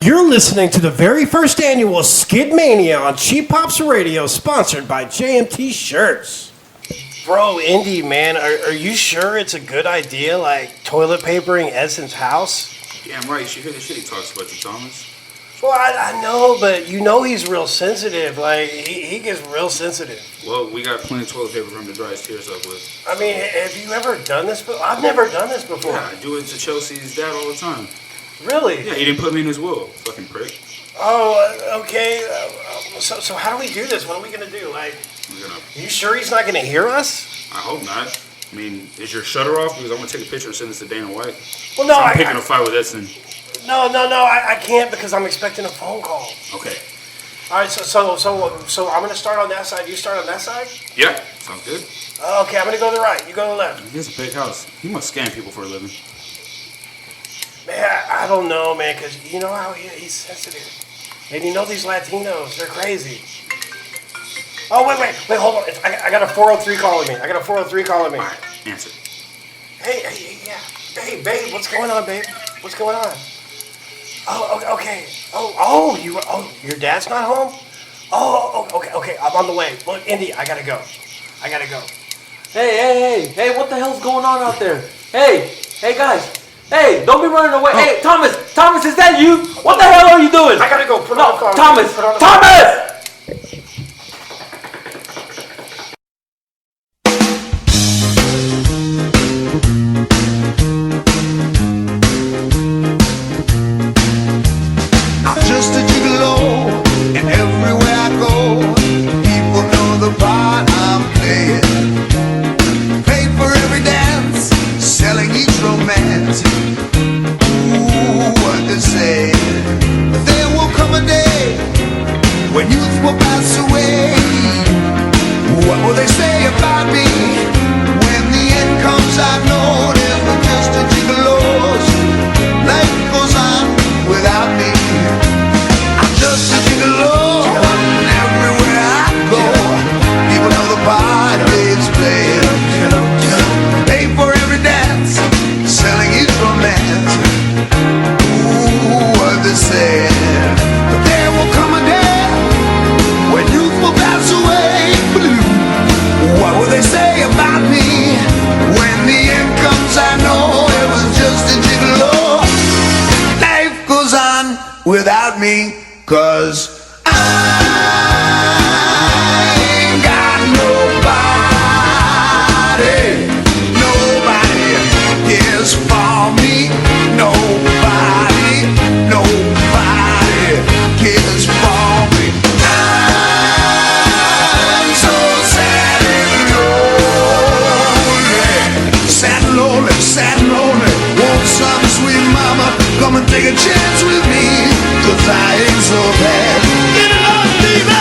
You're listening to the very first annual SkitMania on Cheap Pops Radio, sponsored by JMT Shirts. Bro, Indy, man, are you sure it's a good idea, like toilet papering Edson's house? Damn right, you hear the shit he talks about you, Thomas. Well, I know, but you know he's real sensitive. Like, he gets real sensitive. Well, we got plenty of toilet paper for him to dry his tears up with. I mean, have you ever done this before? I've never done this before. Yeah, I do it to Chelsea's dad all the time. Really? Yeah, he didn't put me in his will, fucking prick. Oh, okay. So how do we do this? What are we going to do? Like, are you sure he's not going to hear us? I hope not. I mean, is your shutter off? Because I'm going to take a picture and send this to Dana White. Well, no, I'm picking a fight with Edson. No, I can't because I'm expecting a phone call. Okay. All right, so I'm going to start on that side. You start on that side? Yeah, sounds good. Okay, I'm going to go to the right. You go to the left. He has a big house. He must scam people for a living. Man, I don't know, man, because you know how he's sensitive. And you know these Latinos, they're crazy. Oh, wait, hold on. I got a 403 calling me. All right, answer. Hey, yeah. Babe, what's going on, babe? What's going on? Oh, okay. Your dad's not home? Oh, okay. I'm on the way. Look, Indy, I gotta go. Hey, what the hell's going on out there? Hey, guys. Hey, don't be running away. Hey, Thomas, is that you? What the hell are you doing? I gotta go. Put on the phone. Thomas! I'm just a gigolo, and everywhere I go, people know the part I'm playing. Pay for every dance, selling each romance. Ooh, what they say. But there will come a day when youth will pass away. What will they say about me when the end comes? I know there's no just a gigolos. Life goes on without me. I'm just a gigolo, and everywhere I go, people know the part Dave's playing. Pay for every dance, selling each romance. Ooh, what they say. But there will come a day when youth will pass away. What will they say about me when the end comes? I know it was just a gigolo. Life goes on without me, 'cause I ain't got nobody. Nobody cares for me. Nobody cares for me. I'm so sad and lonely. Won't some sweet mama come and take a chance with me? 'Cause I ain't so bad. Get it on, baby.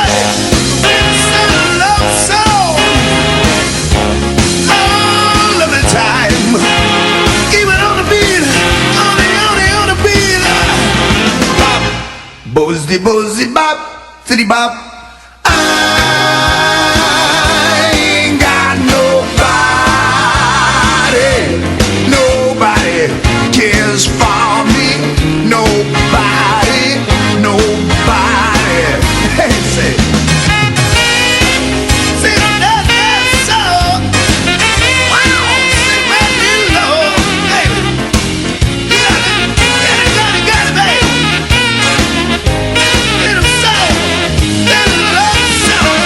It's a love song. All of the time. Even on the beat. On the beat. Bop. Bozzy, bop. City bop. I ain't got nobody cares for me. Nobody. Hey, say that song. Wow, sing that little low. Hey, got it, baby. Little soul, little love song.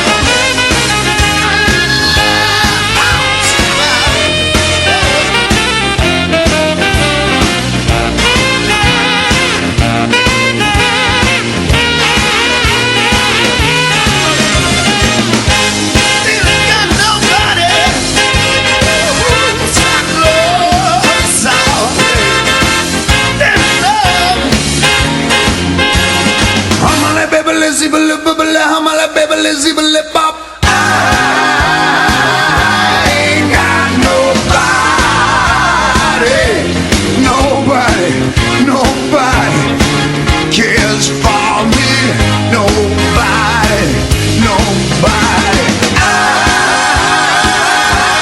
Bop. I ain't got nobody cares for me. Nobody.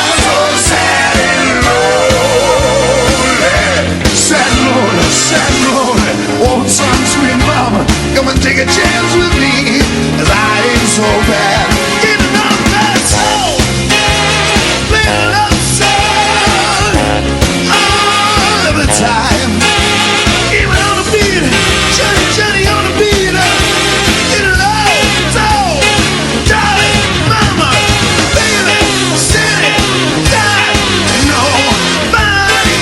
I'm so sad and lonely. Won't some sweet mama a chance with me, 'cause I ain't so bad. Get enough that soul, play a love song all of the time. Even on the beat, Johnny on the beat. Get a love soul, darling, mama, baby, city, God, nobody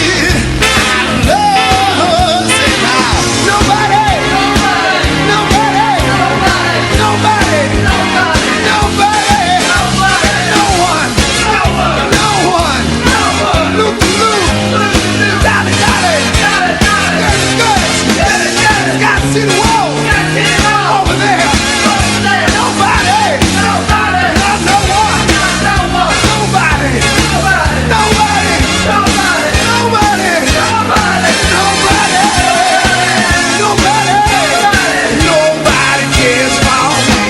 I love. Say now, nobody, nobody, nobody, nobody, nobody, nobody, nobody, no one, no one, no one, no one. Look, dolly, dolly, got to see the wall over there. Nobody, nobody, no one, no one, nobody, nobody, nobody, nobody, nobody, nobody, nobody, nobody cares for me.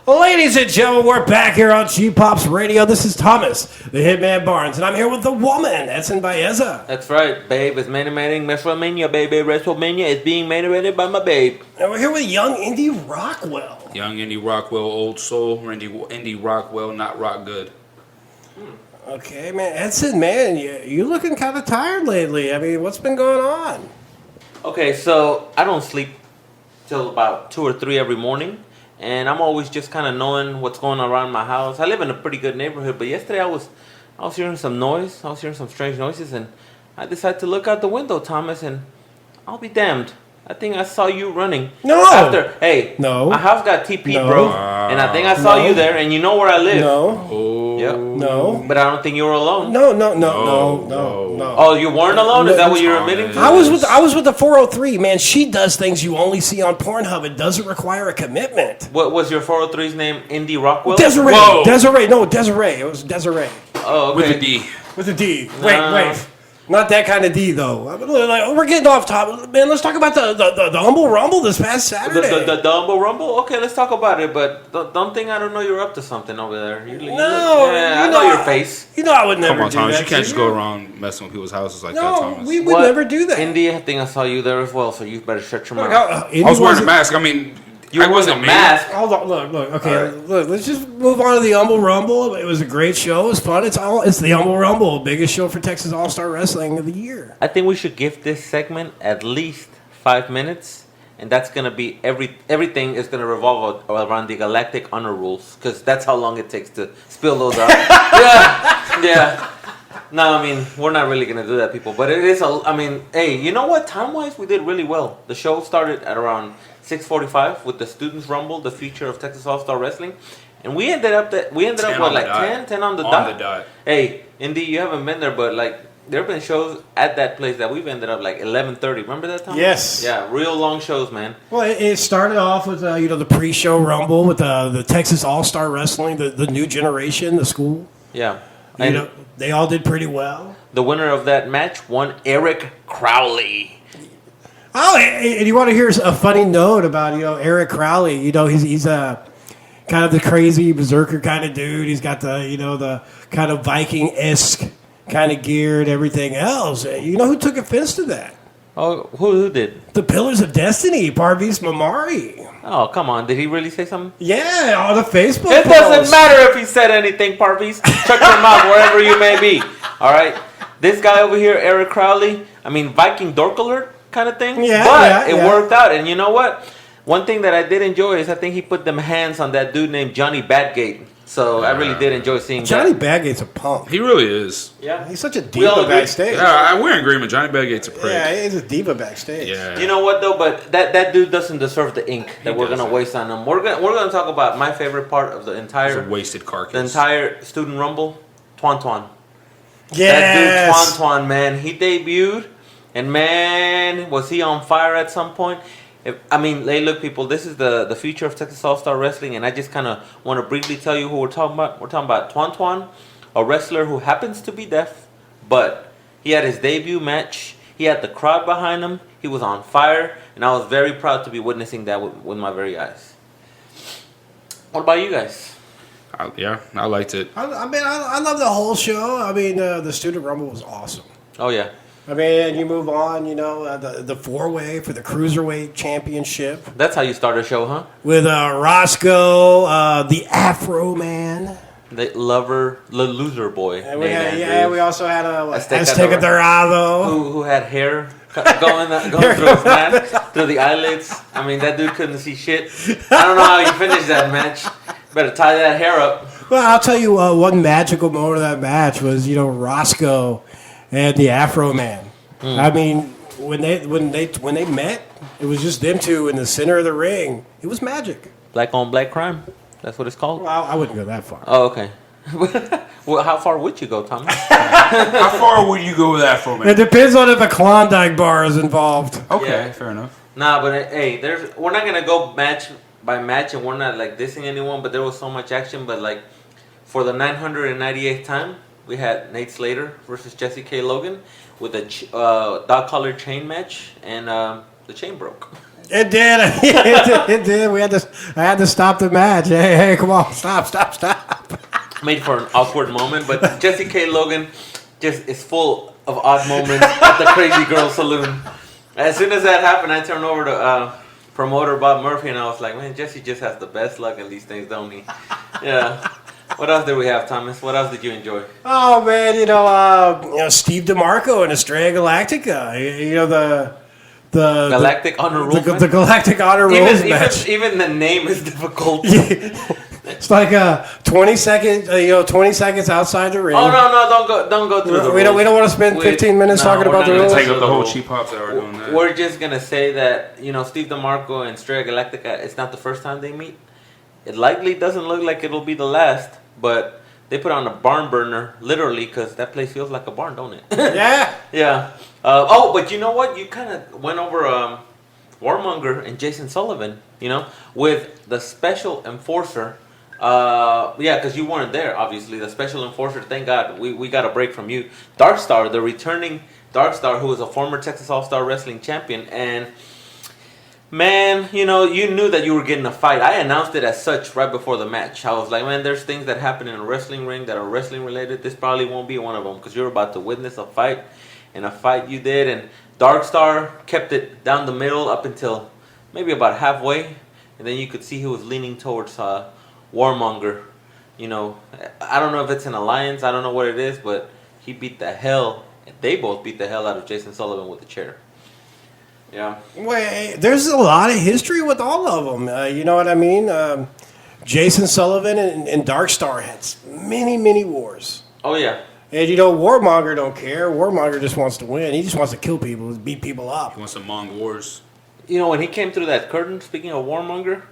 Ladies and gentlemen, we're back here on Cheap Pops Radio. This is Thomas, the Hitman Barnes, and I'm here with the woman, Edson Baeza. That's right, babe. It's main eventing WrestleMania, baby. WrestleMania is being main evented by my babe. And we're here with young Indy Rockwell. Young Indy Rockwell, old soul. Indy Rockwell, not rock good. Okay, man. Edson, man, you looking kind of tired lately. I mean, what's been going on? Okay, so I don't sleep till about 2 or 3 every morning. And I'm always just kind of knowing what's going on around my house. I live in a pretty good neighborhood, but yesterday I was hearing some noise. I was hearing some strange noises, and I decided to look out the window, Thomas, and I'll be damned. I think I saw you running. No. No. My house got TP, No. bro. And I think I saw No. you there, and you know where I live. No. Oh. Yep. No. But I don't think you were alone. No. Oh, you weren't alone? Is that what you're admitting to? I was with the 403, man. She does things you only see on Pornhub. It doesn't require a commitment. What was your 403's name? Indy Rockwell? Desiree. Whoa. Desiree. No, Desiree. It was Desiree. Oh, okay. With a D. With a D. No. Wait. Not that kind of D, though. I mean, like, we're getting off topic. Man, let's talk about the Humble Rumble this past Saturday. The Dumbo Rumble? Okay, let's talk about it, but don't think I don't know you're up to something over there. You No, I know your face. You know I would never Come on, do Thomas. that. You can't to just go around messing with people's houses like that, No, Thomas. we would never do that. Indy, I think I saw you there as well, so you better shut your Look, mouth. I was wearing a mask. I mean, You I were wasn't wearing a mask. Hold on, look. Okay, All right. look. Let's just move on to the Humble Rumble. It was a great show. It was fun. It's the Humble Rumble, biggest show for Texas All Star Wrestling of the year. I think we should give this segment at least 5 minutes, and that's gonna be everything is gonna revolve around the Galactic Honor Rules, because that's how long it takes to spill those out. yeah. No, I mean, we're not really gonna do that, people. But it is hey, you know what? Time-wise, we did really well. The show started at around 6:45 with the Students Rumble, the feature of Texas All Star Wrestling, and we ended up what, like 10 on the dot. On the dot. Hey, Indy, you haven't been there, but like there have been shows at that place that we've ended up like 11:30. Remember that time? Yes. Yeah, real long shows, man. Well, it started off with the pre-show Rumble with the Texas All Star Wrestling, the new generation, the school. Yeah. You know, they all did pretty well. The winner of that match won Eric Crowley. Oh, and you want to hear a funny note about Eric Crowley? He's a kind of the crazy berserker kind of dude. He's got the kind of Viking-esque kind of gear and everything else. You know who took offense to that? Oh, who did? The Pillars of Destiny, Parvis Mamari. Oh, come on. Did he really say something? Yeah, on the Facebook It doesn't post. matter if he said anything, Parvis. Check your mouth wherever you may be. All right? This guy over here, Eric Crowley, I mean, Viking Dork Alert kind of thing. Yeah, but yeah. it worked out. And you know what? One thing that I did enjoy is I think he put them hands on that dude named Johnny Badgate. So I really did enjoy seeing Johnny that. Badgate's a punk. He really is. Yeah. He's such a We all diva agree. backstage. Yeah, we're in agreement. Johnny Badgate's a prick. Yeah, he's a diva backstage. Yeah. You know what though? But that dude doesn't deserve the ink that we're gonna doesn't. waste on him. We're gonna talk about my favorite part of the He's entire a wasted carcass. the entire Student Rumble, Twan. Yes. That dude Twan, man, he debuted, and man, was he on fire at some point. Hey, look, people, this is the future of Texas All-Star Wrestling, and I just kind of want to briefly tell you who we're talking about. We're talking about Twan, a wrestler who happens to be deaf, but he had his debut match. He had the crowd behind him. He was on fire, and I was very proud to be witnessing that with my very eyes. What about you guys? I liked it. I mean, I love the whole show. I mean, the Student Rumble was awesome. Oh yeah. I mean, and you move on, the 4-way for the Cruiserweight Championship. That's how you start a show, huh? With Roscoe, the Afro Man. The loser boy. And we also had Azteca Dorado. Who had hair going through his match, through the eyelids. I mean, that dude couldn't see shit. I don't know how he finished that match. Better tie that hair up. Well, I'll tell you one magical moment of that match was, Roscoe and the Afro Man. I mean, when they met, it was just them two in the center of the ring. It was magic. Black on black crime. That's what it's called. Well, I wouldn't go that far. Oh, okay. Well, how far would you go, Thomas? How far would you go with that for, man? It depends on if a Klondike bar is involved. Okay, Yeah. fair enough. Nah, but hey, we're not gonna go match by match, and we're not like dissing anyone. But there was so much action. But like for the 998th time, we had Nate Slater versus Jesse K. Logan with a dog collar chain match, and the chain broke. It did. It did. I had to stop the match. Hey, come on, stop. Made for an awkward moment, but Jesse K. Logan just is full of odd moments at the Crazy Girl Saloon. As soon as that happened, I turned over to promoter Bob Murphy, and I was like, man, Jesse just has the best luck in these things, don't he? Yeah. What else did we have, Thomas? What else did you enjoy? Oh man, Steve DeMarco and Estrella Galactica. The Galactic Honor Rules match? The Galactic Honor Rules match. Even the name is difficult. It's like 20 seconds, 20 seconds outside the ring. Oh no! Don't go through the rules. We don't want to spend 15 minutes talking about the we're not rules. gonna Take up the whole cheap hops that we're doing that. We're just gonna say that Steve DeMarco and Estrella Galactica. It's not the first time they meet. It likely doesn't look like it'll be the last, but they put on a barn burner, literally, because that place feels like a barn, don't it? Yeah. Yeah. But you know what? You kind of went over Warmonger and Jason Sullivan, with the special enforcer. Because you weren't there, obviously. The special enforcer, thank God, we got a break from you. Darkstar, the returning Darkstar, who was a former Texas All-Star Wrestling champion. And, man, you knew that you were getting a fight. I announced it as such right before the match. I was like, man, there's things that happen in a wrestling ring that are wrestling related. This probably won't be one of them because you're about to witness a fight. And a fight you did. And Darkstar kept it down the middle up until maybe about halfway. And then you could see he was leaning towards Warmonger. I don't know if it's an alliance. I don't know what it is. But they both beat the hell out of Jason Sullivan with the chair. Yeah. Wait, there's a lot of history with all of them. You know what I mean? Jason Sullivan and Darkstar had many, many wars. Oh, yeah. And Warmonger don't care. Warmonger just wants to win. He just wants to kill people, beat people up. He wants some Mong wars. When he came through that curtain, speaking of Warmonger,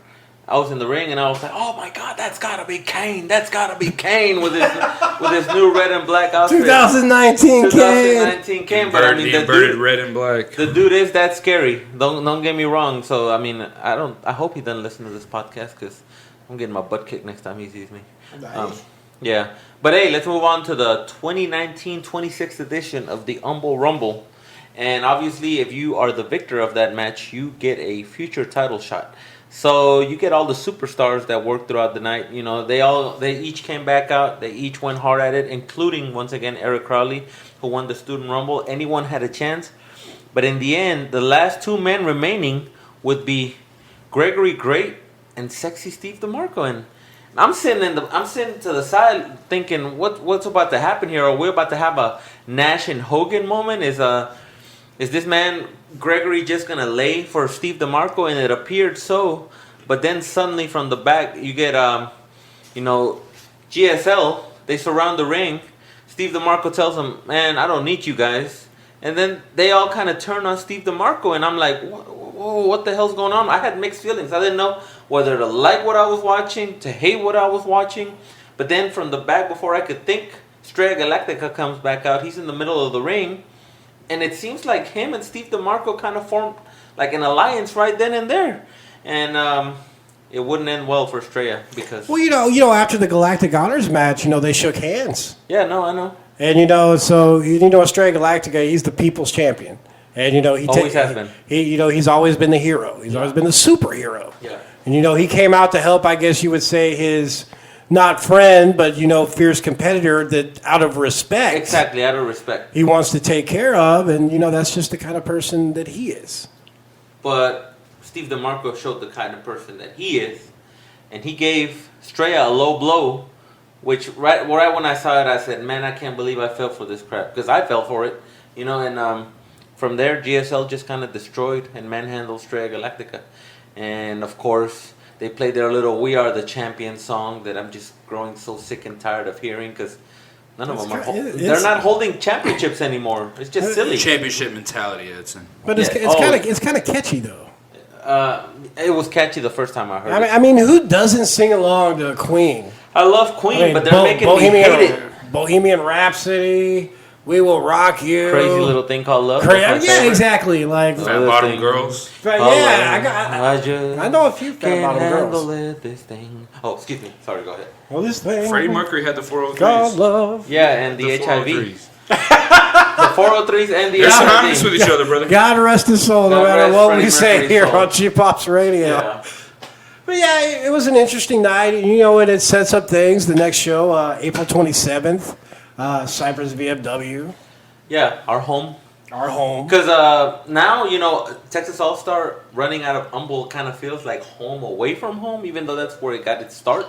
I was in the ring and I was like, "Oh my God, that's gotta be Kane! That's gotta be Kane with his new red and black outfit." 2019 Kane. Kane, but I mean, the inverted red and black. The dude is that scary. Don't get me wrong. So I mean, I hope he doesn't listen to this podcast because I'm getting my butt kicked next time he sees me. Nice. Yeah, but hey, let's move on to the 2019 26th edition of the Humble Rumble, and obviously, if you are the victor of that match, you get a future title shot. So you get all the superstars that worked throughout the night. They each came back out. They each went hard at it, including once again Eric Crowley, who won the Student Rumble. Anyone had a chance, but in the end, the last two men remaining would be Gregory Great and Sexy Steve DeMarco. And I'm sitting to the side thinking, what's about to happen here? Are we about to have a Nash and Hogan moment? Is this man Gregory just gonna lay for Steve DeMarco? And it appeared so, but then suddenly from the back you get GSL. They surround the ring. Steve DeMarco tells him, "Man, I don't need you guys." And then they all kind of turn on Steve DeMarco, and I'm like, whoa, what the hell's going on? I had mixed feelings. I didn't know whether to like what I was watching, to hate what I was watching. But then from the back, before I could think, Estrella Galactica comes back out. He's in the middle of the ring. And it seems like him and Steve DeMarco kind of formed like an alliance right then and there. And it wouldn't end well for Estrella because... Well, after the Galactic Honors match, they shook hands. Yeah, no, I know. And, Estrella Galactica, he's the people's champion. And, he always has been. He's always been the hero. He's always been the superhero. Yeah. And, he came out to help, I guess you would say, his not friend, but fierce competitor that out of respect. Exactly, out of respect. He wants to take care of, and that's just the kind of person that he is. But Steve DeMarco showed the kind of person that he is, and he gave Straya a low blow, which right when I saw it, I said, man, I can't believe I fell for this crap, because I fell for it, and from there, GSL just kind of destroyed and manhandled Straya Galactica. And of course, they played their little "We Are the Champions" song that I'm just growing so sick and tired of hearing, because none of them they're not holding championships anymore. It's just silly. Championship mentality, Edson. But it's kind of catchy though. It was catchy the first time I heard it. I mean, who doesn't sing along to Queen? I love Queen, but they're making me hate it. Bohemian Rhapsody, "We Will Rock You," Crazy Little Thing Called Love. Yeah, exactly. Like Fat Bottom Girls. But I know a few Fat Bottom Girls. This thing. Oh, excuse me. Sorry, go ahead. Well, this thing. Freddie Mercury had the 403s. God love. Yeah, and the HIV. 403s. The 403s and the They're HIV. synonymous with each other, brother. God rest his soul, no God matter rest what Freddie we say Mercury's here soul. on Cheap Pops Radio. Yeah. But yeah, it was an interesting night. And it sets up things. The next show, April 27th, Cypress VFW. Yeah, our home. Our home. Because now, Texas All-Star running out of Humble kind of feels like home away from home, even though that's where it got its start.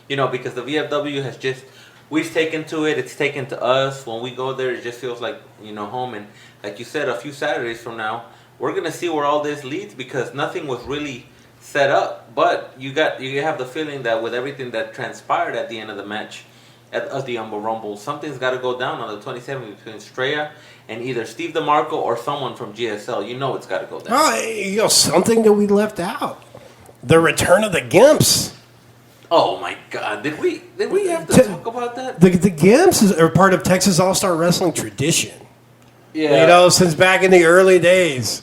Because the VFW has just, we've taken to it, it's taken to us. When we go there, it just feels like, home. And like you said, a few Saturdays from now, we're going to see where all this leads, because nothing was really set up. But you have the feeling that with everything that transpired at the end of the match, at the Humble Rumble, something's got to go down on the 27th between Straya and either Steve DeMarco or someone from GSL. It's got to go down. Oh, something that we left out. The return of the Gimps. Oh my God! Did we have to talk about that? The Gimps are part of Texas All-Star Wrestling tradition. Yeah. Since back in the early days.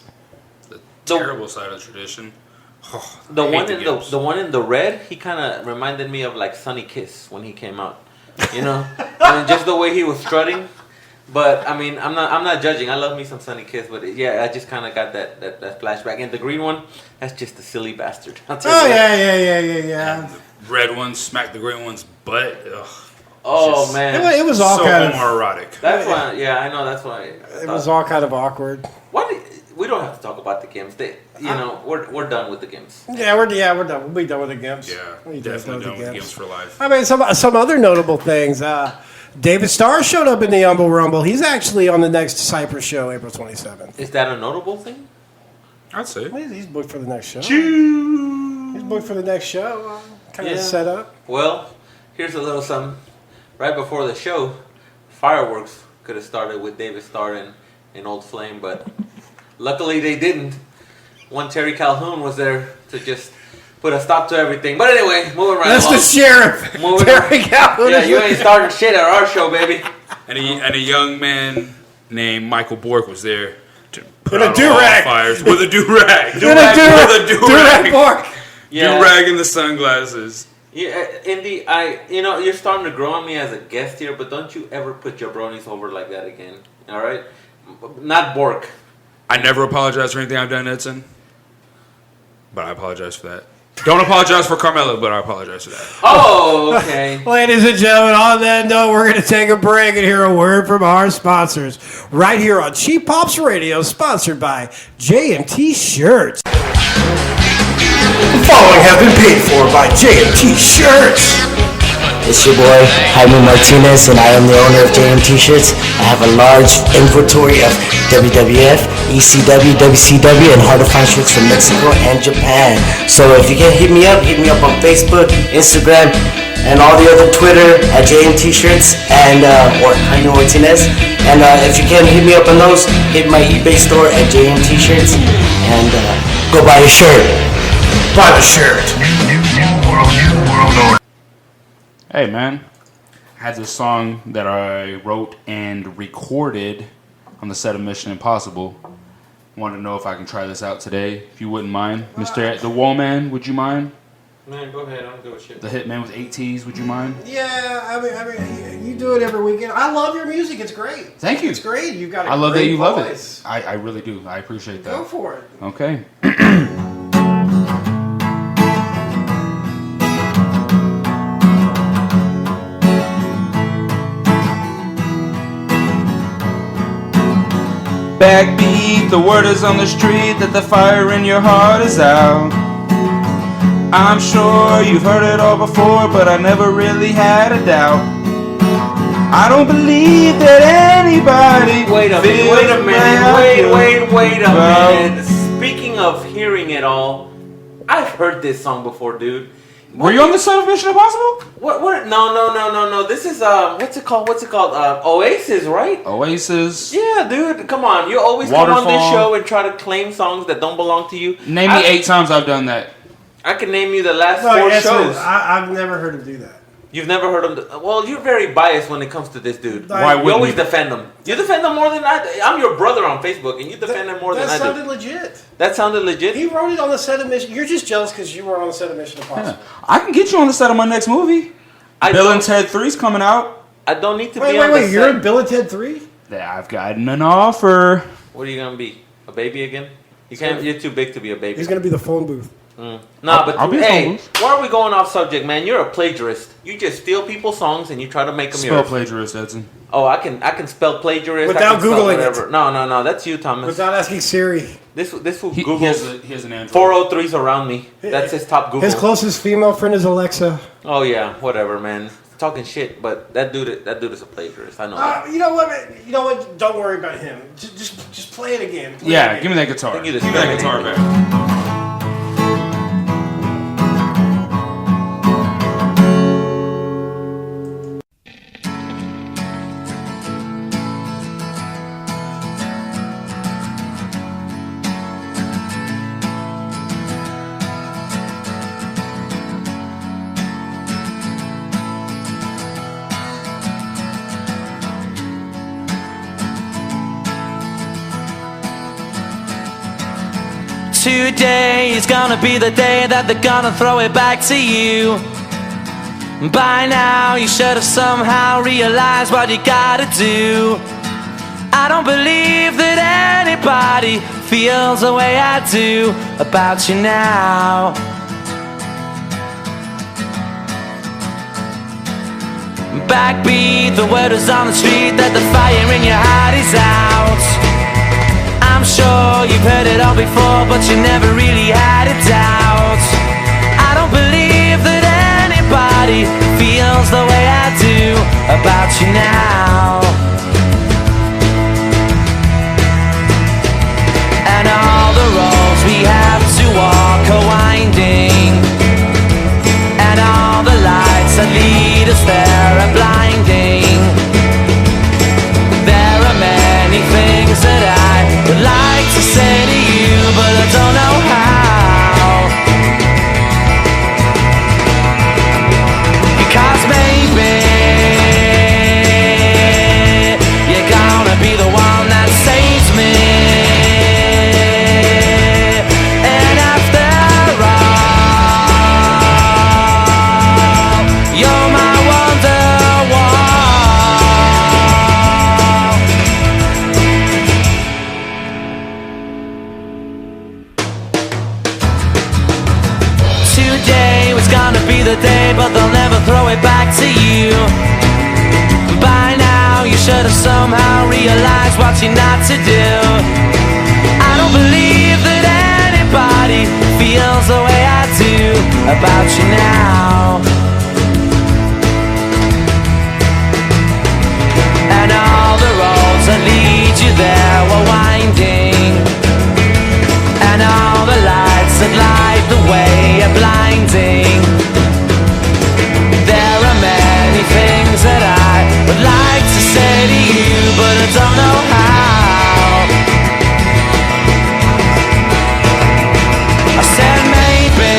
The terrible side of tradition. Oh, the one in the red, he kind of reminded me of like Sonny Kiss when he came out. Just the way he was strutting. But I mean, I'm not judging. I love me some Sonny Kiss, but I just kind of got that flashback. And the green one, that's just a silly bastard. Yeah. And the red one smacked the green one's butt. Ugh. Oh man, it was all so kind of homoerotic. That's why. Yeah, I know. That's why. It was all kind of awkward. We don't have to talk about the Gimps. We're done with the Gimps. Yeah, we're done. We'll be done with the Gimps. Yeah, We'll be definitely done with Gimps for life. I mean, some other notable things. David Starr showed up in the Humble Rumble. He's actually on the next Cypress show, April 27th. Is that a notable thing? I'd say. He's booked for the next show. He's booked for the next show. Kind of set up. Well, here's a little something. Right before the show, fireworks could have started with David Starr and Old Flame, but luckily they didn't. One Terry Calhoun was there to just put a stop to everything. But anyway, moving right That's along. the sheriff. Terry Calhoun. Yeah, you ain't starting shit at our show, baby. And a young man named Michael Bork was there to put out all do-rag. fires with a do-rag. With a do-rag. Bork. Yeah. Do-rag and the sunglasses. Yeah, Indy, you're starting to grow on me as a guest here, but don't you ever put jabronis over like that again, all right? Not Bork. I never apologize for anything I've done, Edson. But I apologize for that. Don't apologize for Carmelo, but I apologize for that. Oh, okay. Ladies and gentlemen, on that note, we're going to take a break and hear a word from our sponsors. Right here on Cheap Pops Radio, sponsored by JMT Shirts. The following have been paid for by JMT Shirts. It's your boy, Jaime Martinez, and I am the owner of JM T-Shirts. I have a large inventory of WWF, ECW, WCW, and hard-to-find shirts from Mexico and Japan. So if you can hit me up on Facebook, Instagram, and all the other Twitter at JM T-Shirts, and or Jaime Martinez. And if you can hit me up on those, hit my eBay store at JM T-Shirts, and go buy a shirt. Buy the shirt. New world order. Hey, man. I had this song that I wrote and recorded on the set of Mission Impossible. Wanted to know if I can try this out today, if you wouldn't mind. Mr. The Wallman, would you mind? Man, go ahead. I don't give a shit. The Hitman with 8 T's, would you mind? Yeah, I mean, you do it every weekend. I love your music. It's great. Thank you. It's great. You've got a I love that great you voice. love it. I really do. I appreciate that. Go for it. Okay. Backbeat, the word is on the street that the fire in your heart is out. I'm sure you've heard it all before, but I never really had a doubt. I don't believe that anybody. Wait a minute. Speaking of hearing it all, I've heard this song before, dude. Were you on the set of Mission Impossible? What? No. This is what's it called? Oasis, right? Oasis. Yeah, dude. Come on. You always come on this show and try to claim songs that don't belong to you. Name me 8 times I've done that. I can name you the last 4 shows. I've never heard him do that. You've never heard him. Well, you're very biased when it comes to this dude. Why you always defend him. You defend him more than I do. I'm your brother on Facebook, and you defend him more than I do. That sounded legit. That sounded legit? He wrote it on the set of Mission. You're just jealous because you were on the set of Mission Impossible. Yeah. I can get you on the set of my next movie. Bill and Ted 3's coming out. I don't need to be on the set. Wait, you're in Bill and Ted 3? Yeah, I've gotten an offer. What are you going to be? A baby again? You're too big to be a baby. He's going to be the phone booth. Hey, why are we going off subject, man? You're a plagiarist. You just steal people's songs and you try to make them yours. Spell plagiarist, Edson. Oh, I can spell plagiarist without Googling it. No, that's you, Thomas. Without asking Siri. This will Google. He has an Android. 403s around me. That's his top Google. His closest female friend is Alexa. Oh yeah, whatever, man. Talking shit, but that dude is a plagiarist. I know. That. You know what? Don't worry about him. Just play it again. Give me that guitar. Give me that guitar back. Today is gonna be the day that they're gonna throw it back to you. By now you should have somehow realized what you gotta do. I don't believe that anybody feels the way I do about you now. Backbeat, the word is on the street that the fire in your heart is out. I'm sure you've heard it all before, but you never really had a doubt. I don't believe that anybody feels the way I do about you now. And all the roads we have to walk are winding, and all the lights that lead us there are blinding. There are many things that I would like to say to you, but I don't know how. Because maybe you're gonna be the one that saves me. And after all, you're my wonderwall. Today was gonna be the day, but they'll never throw it back to you. By now you should have somehow realized what you're not to do. I don't believe that anybody feels the way I do about you now. And all the roads that lead you there were winding, and all the lights that light the way are blinding. There are many things that I would like to say to you, but I don't know how. I said maybe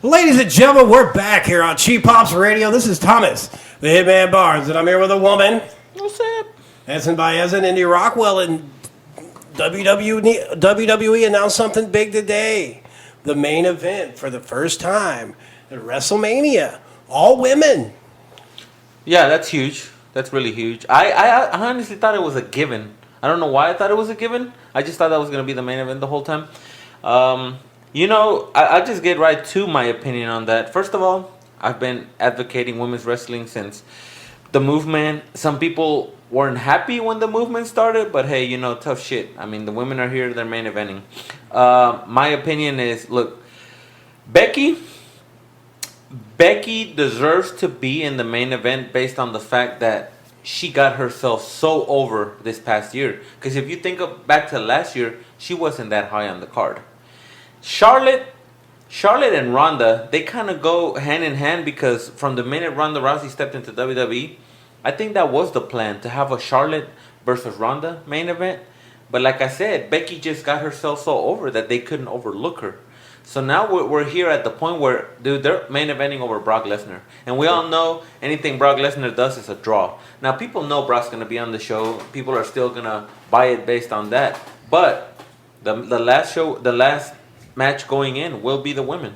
Ladies and gentlemen, we're back here on Cheap Pops Radio. This is Thomas, the Hitman Barnes, and I'm here with a woman. What's up? Essen by Essen, Indy Rockwell, and WWE announced something big today. The main event for the first time at WrestleMania. All women. Yeah, that's huge. That's really huge. I honestly thought it was a given. I don't know why I thought it was a given. I just thought that was going to be the main event the whole time. I'll just get right to my opinion on that. First of all, I've been advocating women's wrestling since the movement. Some people weren't happy when the movement started, but hey, tough shit. I mean, the women are here, they're main eventing. My opinion is, look, Becky deserves to be in the main event based on the fact that she got herself so over this past year. Because if you think back to last year, she wasn't that high on the card. Charlotte and Ronda, they kind of go hand in hand because from the minute Ronda Rousey stepped into WWE, I think that was the plan, to have a Charlotte versus Ronda main event. But like I said, Becky just got herself so over that they couldn't overlook her. So now we're here at the point where, dude, they're main eventing over Brock Lesnar. And we all know anything Brock Lesnar does is a draw. Now, people know Brock's going to be on the show. People are still going to buy it based on that. But the last match going in will be the women.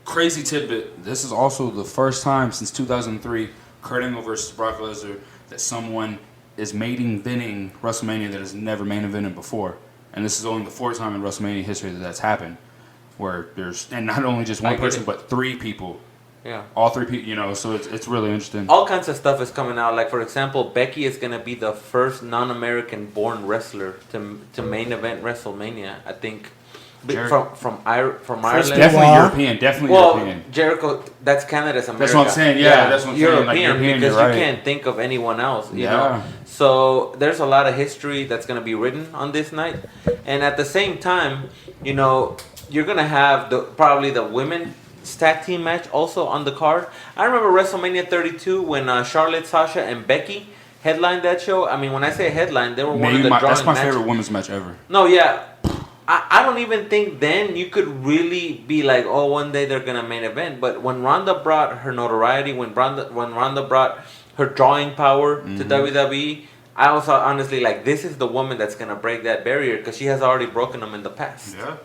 Crazy tidbit. This is also the first time since 2003, Kurt Angle versus Brock Lesnar, that someone is main eventing WrestleMania that has never main evented before. And this is only the fourth time in WrestleMania history that's happened, where there's, and not only just one person, but three people. Yeah. All three people, so it's really interesting. All kinds of stuff is coming out. Like, for example, Becky is going to be the first non-American born wrestler to main event WrestleMania. I think from Ireland. Definitely European. Jericho, that's Canada's America. That's what I'm saying. Yeah, that's what I'm saying. Like European, because right. You can't think of anyone else. You know. So there's a lot of history that's going to be written on this night, and at the same time, you're going to have probably the women's tag team match also on the card. I remember WrestleMania 32 when Charlotte, Sasha, and Becky headlined that show. I mean, when I say headline, they were one of the drawing matches. That's my favorite women's match ever. No, yeah. I don't even think then you could really be like, oh, one day they're going to main event. But when Ronda brought her notoriety, when Ronda brought her drawing power to WWE, I was honestly like, this is the woman that's going to break that barrier because she has already broken them in the past. Yeah.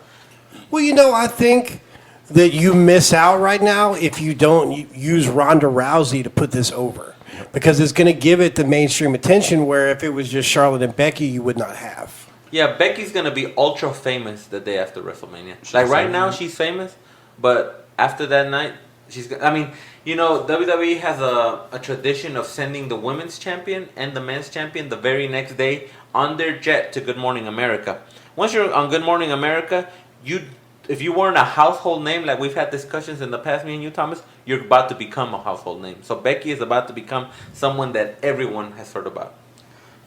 Well, I think that you miss out right now if you don't use Ronda Rousey to put this over. Because it's going to give it the mainstream attention where if it was just Charlotte and Becky, you would not have. Yeah, Becky's going to be ultra famous the day after WrestleMania. Like right now, she's famous, but after that night, WWE has a tradition of sending the women's champion and the men's champion the very next day on their jet to Good Morning America. Once you're on Good Morning America, if you weren't a household name, like we've had discussions in the past, me and you, Thomas, you're about to become a household name. So Becky is about to become someone that everyone has heard about.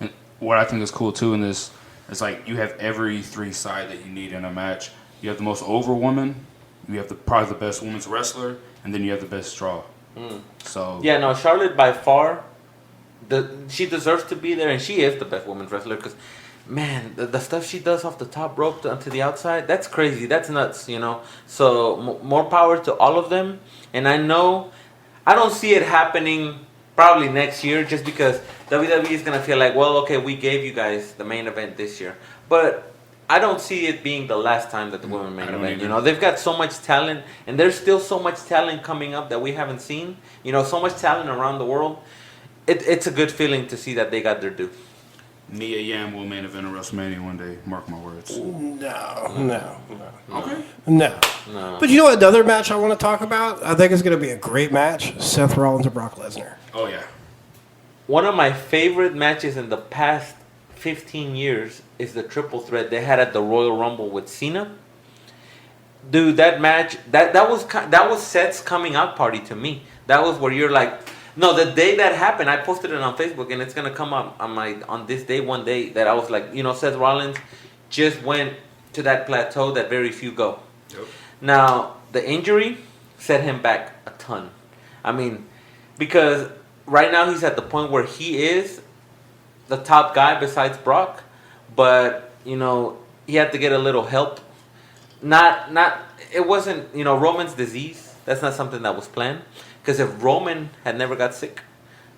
And what I think is cool too in this, it's like you have every three side that you need in a match. You have the most over woman, you have probably the best women's wrestler, and then you have the best draw. So yeah, no, Charlotte by far, she deserves to be there, and she is the best women's wrestler because, man, the stuff she does off the top rope to the outside, that's crazy, that's nuts, So more power to all of them, and I don't see it happening probably next year just because WWE is going to feel like, well, okay, we gave you guys the main event this year. But I don't see it being the last time that the women main event. They've got so much talent, and there's still so much talent coming up that we haven't seen. So much talent around the world. It's a good feeling to see that they got their due. Nia Yam will main event at WrestleMania one day. Mark my words. No. Okay. No. But you know what another match I want to talk about? I think it's going to be a great match. Seth Rollins and Brock Lesnar. Oh, yeah. One of my favorite matches in the past 15 years is the triple threat they had at the Royal Rumble with Cena. Dude, that match, that was Seth's coming out party to me. That was where you're like, no, the day that happened, I posted it on Facebook, and it's gonna come up on this day, one day that I was like, Seth Rollins just went to that plateau that very few go. Yep. Now the injury set him back a ton. I mean, because right now he's at the point where he is the top guy besides Brock, but he had to get a little help it wasn't, Roman's disease. That's not something that was planned. Because if Roman had never got sick,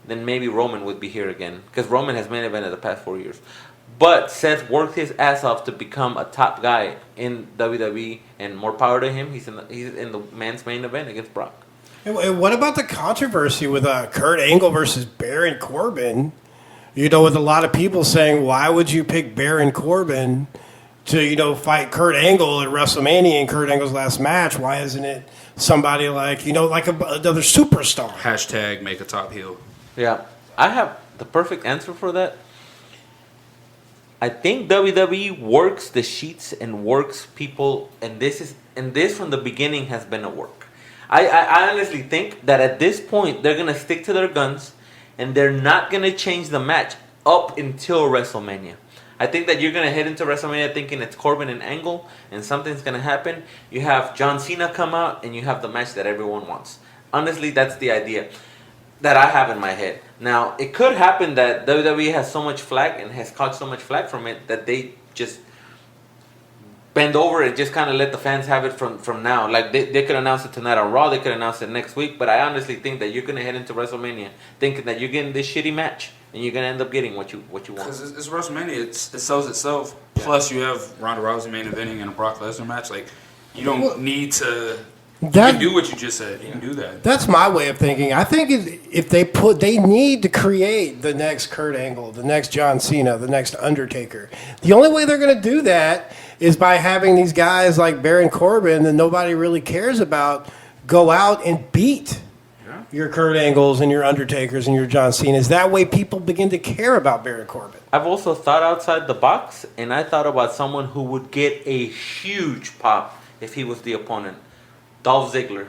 then maybe Roman would be here again. Because Roman has main evented the past 4 years. But Seth worked his ass off to become a top guy in WWE, and more power to him. He's in the man's main event against Brock. And what about the controversy with Kurt Angle versus Baron Corbin? With a lot of people saying, why would you pick Baron Corbin to, fight Kurt Angle at WrestleMania in Kurt Angle's last match? Why isn't it somebody like, like another superstar? Hashtag make a top heel. Yeah. I have the perfect answer for that. I think WWE works the sheets and works people, and this from the beginning has been a work. I honestly think that at this point they're gonna stick to their guns, and they're not gonna change the match up until WrestleMania. I think that you're gonna head into WrestleMania thinking it's Corbin and Angle, and something's gonna happen. You have John Cena come out, and you have the match that everyone wants. Honestly, that's the idea that I have in my head. Now, it could happen that WWE has so much flack and has caught so much flack from it that they just bend over and just kind of let the fans have it from now. Like, they could announce it tonight on Raw, they could announce it next week, but I honestly think that you're going to head into WrestleMania thinking that you're getting this shitty match, and you're going to end up getting what you want. Because it's WrestleMania, it sells itself. Yeah. Plus, you have Ronda Rousey main eventing and a Brock Lesnar match. Like, you don't need to... You can do what you just said. You can do that. That's my way of thinking. I think if they need to create the next Kurt Angle, the next John Cena, the next Undertaker. The only way they're going to do that is by having these guys like Baron Corbin that nobody really cares about go out and beat your Kurt Angles and your Undertakers and your John Cenas. That way people begin to care about Baron Corbin. I've also thought outside the box, and I thought about someone who would get a huge pop if he was the opponent. Dolph Ziggler.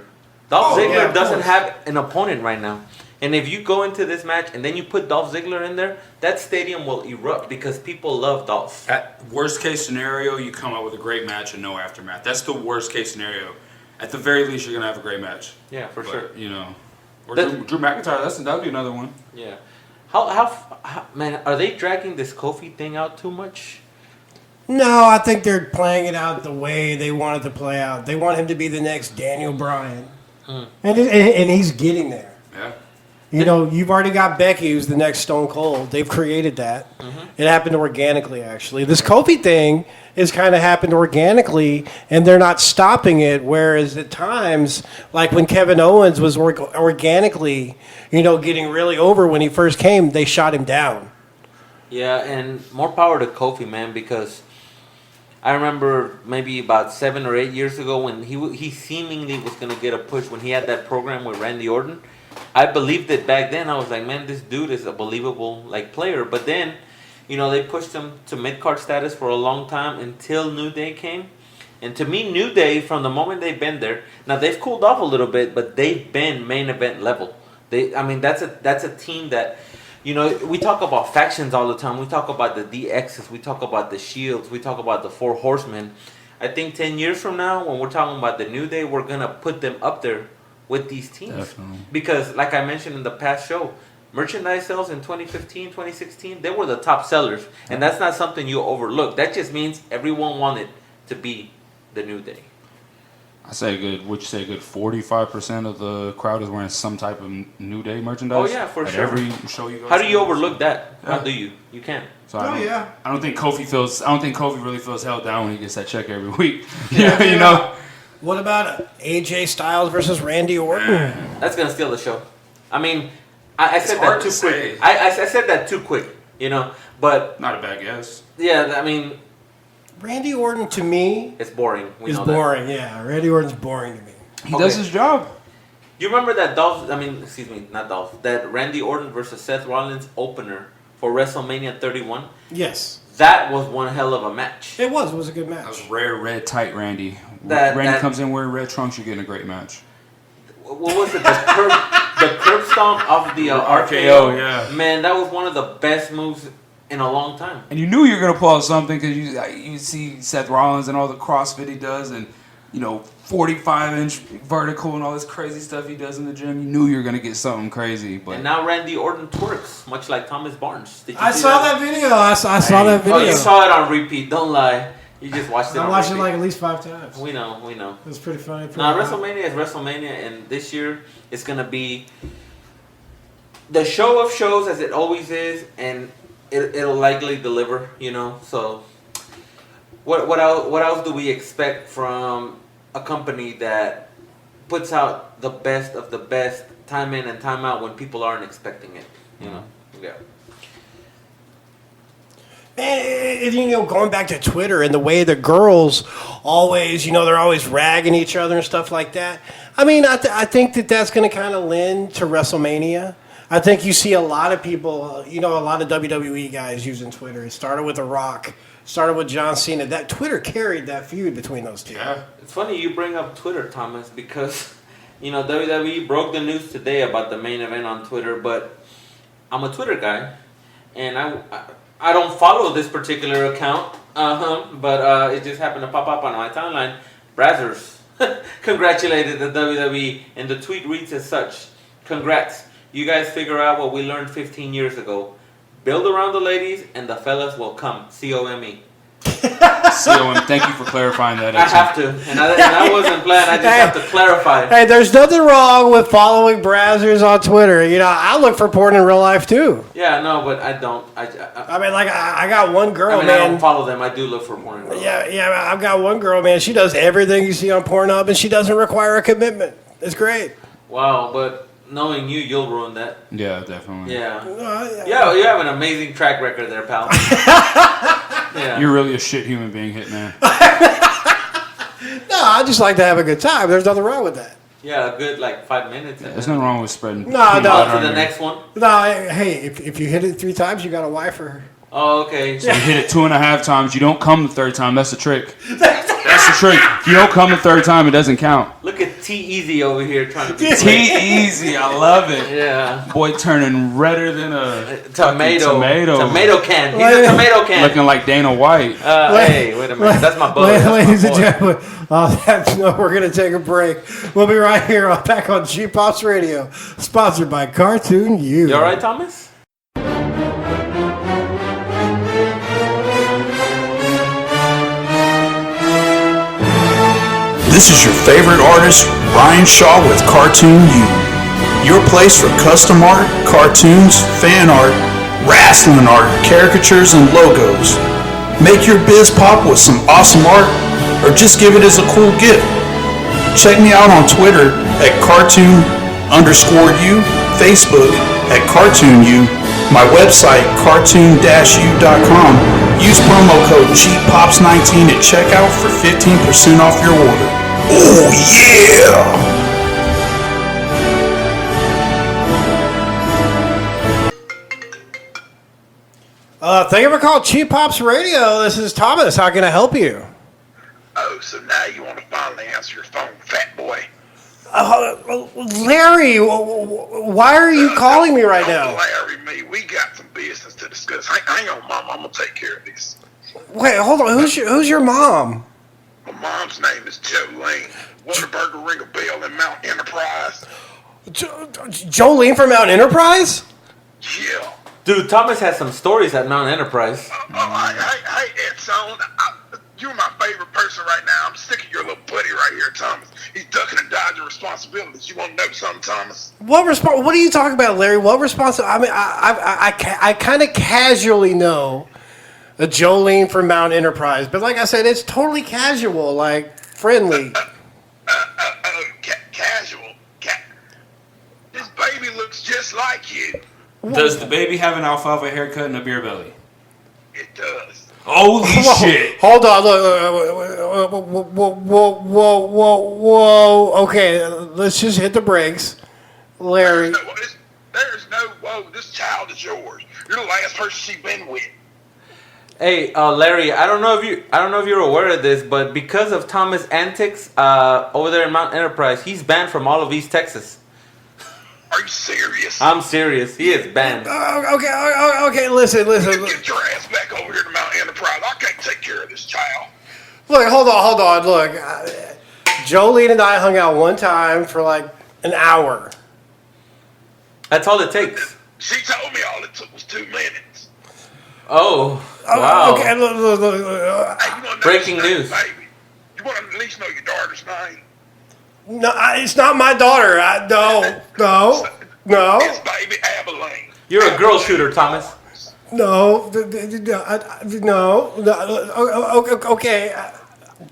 Dolph Ziggler doesn't have an opponent right now. And if you go into this match and then you put Dolph Ziggler in there, that stadium will erupt because people love Dolph. At worst case scenario, you come out with a great match and no aftermath. That's the worst case scenario. At the very least, you're going to have a great match. Yeah, for sure. Or Drew McIntyre, that would be another one. Yeah. How, man, are they dragging this Kofi thing out too much? No, I think they're playing it out the way they want it to play out. They want him to be the next Daniel Bryan. And he's getting there. Yeah. You've already got Becky, who's the next Stone Cold. They've created that. Mm-hmm. It happened organically, actually. This Kofi thing has kind of happened organically, and they're not stopping it, whereas at times, like when Kevin Owens was organically, getting really over when he first came, they shot him down. Yeah, and more power to Kofi, man, because I remember maybe about 7 or 8 years ago when he seemingly was going to get a push when he had that program with Randy Orton. I believed it back then. I was like, man, this dude is a believable player. But then, they pushed him to mid-card status for a long time until New Day came. And to me, New Day, from the moment they've been there, now they've cooled off a little bit, but they've been main event level. That's a team that... we talk about factions all the time. We talk about the DXs. We talk about the Shields. We talk about the Four Horsemen. I think 10 years from now, when we're talking about the New Day, we're going to put them up there with these teams. Definitely. Because, like I mentioned in the past show, merchandise sales in 2015, 2016, they were the top sellers. And that's not something you overlook. That just means everyone wanted to be the New Day. I say would you say a good 45% of the crowd is wearing some type of New Day merchandise? Oh, yeah, for sure. Every show you go How to? do you overlook that? Yeah. How do you? You can't. So yeah. I don't think Kofi really feels held down when he gets that check every week. Yeah. What about AJ Styles versus Randy Orton? That's gonna steal the show. I mean, I said that too quick. I said that too quick, but not a bad guess. Yeah, I mean, Randy Orton to me it's boring. It's boring. Yeah, Randy Orton's boring to me. He does his job. Do you remember that that Randy Orton versus Seth Rollins opener for WrestleMania 31? Yes. That was one hell of a match. It was a good match. That was rare, red, tight Randy. Randy comes in wearing red trunks, you're getting a great match. What was it? The curb stomp off the RKO. Yeah. Man, that was one of the best moves in a long time. And you knew you were going to pull out something because you see Seth Rollins and all the CrossFit he does and, 45-inch vertical and all this crazy stuff he does in the gym. You knew you were going to get something crazy. But and now Randy Orton twerks, much like Thomas Barnes. I saw that video. I saw that video. Oh, you saw it on repeat. Don't lie. You just watched it. I watched it like at least 5 times. We know. It was pretty funny. WrestleMania is WrestleMania, and this year it's gonna be the show of shows as it always is, and it'll likely deliver. So what else do we expect from a company that puts out the best of the best time in and time out when people aren't expecting it? Yeah. And, going back to Twitter and the way the girls always, they're always ragging each other and stuff like that. I mean, I think that's going to kind of lend to WrestleMania. I think you see a lot of people, a lot of WWE guys using Twitter. It started with The Rock, started with John Cena. That Twitter carried that feud between those two. Yeah. It's funny you bring up Twitter, Thomas, because, WWE broke the news today about the main event on Twitter, but I'm a Twitter guy, and I don't follow this particular account, but it just happened to pop up on my timeline. Brazzers congratulated the WWE, and the tweet reads as such: "Congrats, you guys figure out what we learned 15 years ago. Build around the ladies, and the fellas will come. COME." COM, thank you for clarifying that. I have to, and I wasn't planned. I just have to clarify. Hey, there's nothing wrong with following Brazzers on Twitter. I look for porn in real life too. Yeah, no, but I don't. I mean, like I got one girl, man. I don't follow them. I do look for porn in real life. Yeah. I've got one girl, man. She does everything you see on Pornhub, and she doesn't require a commitment. It's great. Wow, but knowing you, you'll ruin that. Yeah, definitely. Yeah, you have an amazing track record there, pal. Yeah. You're really a shit human being, Hitman. No, I just like to have a good time. There's nothing wrong with that. Yeah, a good 5 minutes. There's nothing wrong with spreading. No. On to the next one. No, hey, if you hit it 3 times, you got a wife or. Oh, okay. So you hit it 2.5 times. You don't come the 3rd time. That's the trick. That's the trick. If you don't come the 3rd time, it doesn't count. Look at T-Easy over here trying to be T-Easy. I love it. Yeah. Boy turning redder than a tomato can. He's Wait. a tomato can. Looking like Dana White. Hey, wait a minute. That's my boy. Ladies and gentlemen, we're going to take a break. We'll be right here back on G-Pops Radio, sponsored by Cartoon U. You all right, Thomas? This is your favorite artist, Ryan Shaw with Cartoon U. Your place for custom art, cartoons, fan art, wrestling art, caricatures, and logos. Make your biz pop with some awesome art, or just give it as a cool gift. Check me out on Twitter at cartoon_u, Facebook at cartoonu, my website cartoon-u.com. Use promo code GPOPS19 at checkout for 15% off your order. Oh yeah! Thank you for calling Cheap Pops Radio. This is Thomas. How can I help you? Oh, so now you want to finally answer your phone, fat boy. Larry, why are you calling me right now? Larry, me. We got some business to discuss. Hang on, Mom. I'm going to take care of this. Wait, hold on. Who's your mom? My mom's name is Jolene. Whataburger ring a bell in Mount Enterprise. Jolene from Mount Enterprise? Yeah. Dude, Thomas has some stories at Mount Enterprise. Hey, Edson, you're my favorite person right now. I'm sick of your little buddy right here, Thomas. He's ducking and dodging responsibilities. You want to know something, Thomas? What are you talking about, Larry? What responsibility? I mean, I kind of casually know a Jolene from Mount Enterprise, but like I said, it's totally casual, like friendly. Casual. This baby looks just like you. Does the baby have an alfalfa haircut and a beer belly? It does. Holy shit. Hold on. Whoa. Okay, let's just hit the brakes. Larry. There's no whoa. This child is yours. You're the last person she's been with. Hey, Larry, I don't know if you're aware of this, but because of Thomas' antics over there in Mount Enterprise, he's banned from all of East Texas. Are you serious? I'm serious. He is banned. Okay, listen. Get your ass back over here to Mount Enterprise. I can't take care of this child. Look, hold on. Look, Jolene and I hung out one time for like an hour. That's all it takes. She told me all it took was 2 minutes. Oh, wow. Okay, look. Hey, you wanna know Breaking his name, news. baby? You want to at least know your daughter's name? No, it's not my daughter. No. It's baby Abilene. You're a girl shooter, Thomas. No. Okay.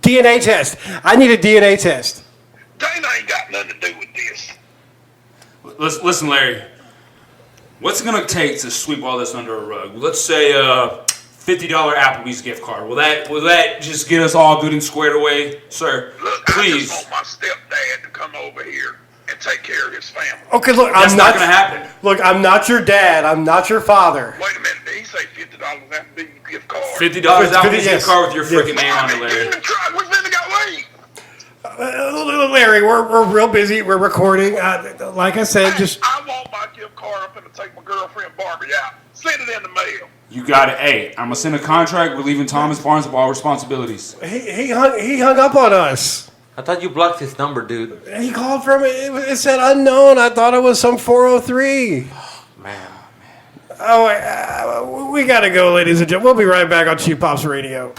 DNA test. I need a DNA test. Dana ain't got nothing to do with this. Listen, Larry. What's it gonna take to sweep all this under a rug? Let's say $50 Applebee's gift card. Will that just get us all good and squared away, sir? Look, Please. I just want my stepdad to come over here and take care of his family. Okay, look, That's not gonna happen. Look, I'm not your dad. I'm not your father. Wait a minute, did he say $50 Applebee's gift card? $50 Applebee's yes. gift card with your freaking Well, name I on it, mean, Larry. get in the truck. We finna go leave. Larry, we're real busy. We're recording. Like I said, just I want my gift card. I'm finna take my girlfriend Barbie out. Send it in the mail. You got it. Hey, I'm gonna send a contract relieving Thomas Barnes of all responsibilities. he hung up on us. I thought you blocked his number, dude. He called from it said unknown. I thought it was some 403. Man. Oh, we gotta go, ladies and gentlemen. We'll be right back on Cheap Pops Radio.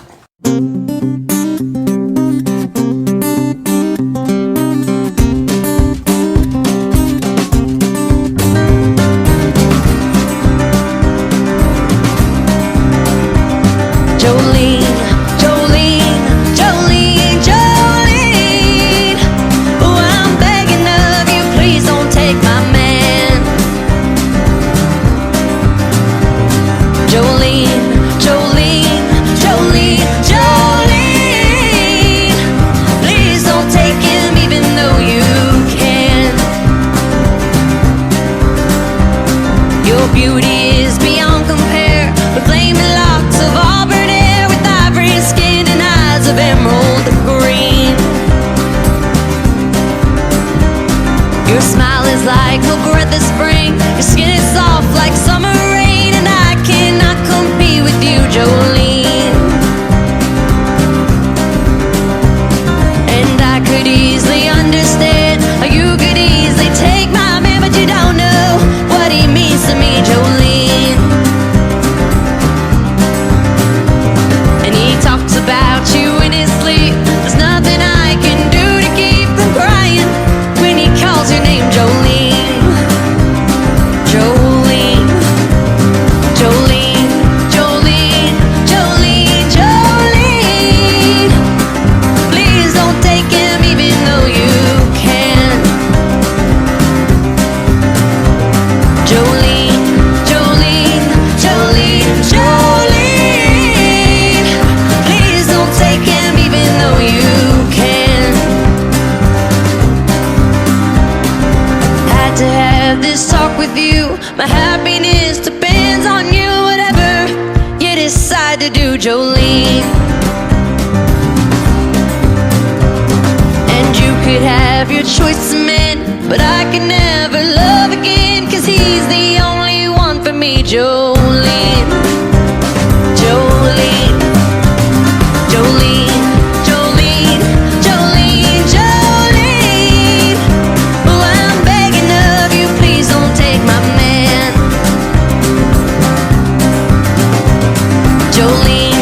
Jolene. And you could have your choice of men, but I could never love again, 'cause he's the only one for me, Jolene. Jolene. Jolene. Jolene. Jolene. Jolene. Oh, I'm begging of you, please don't take my man. Jolene.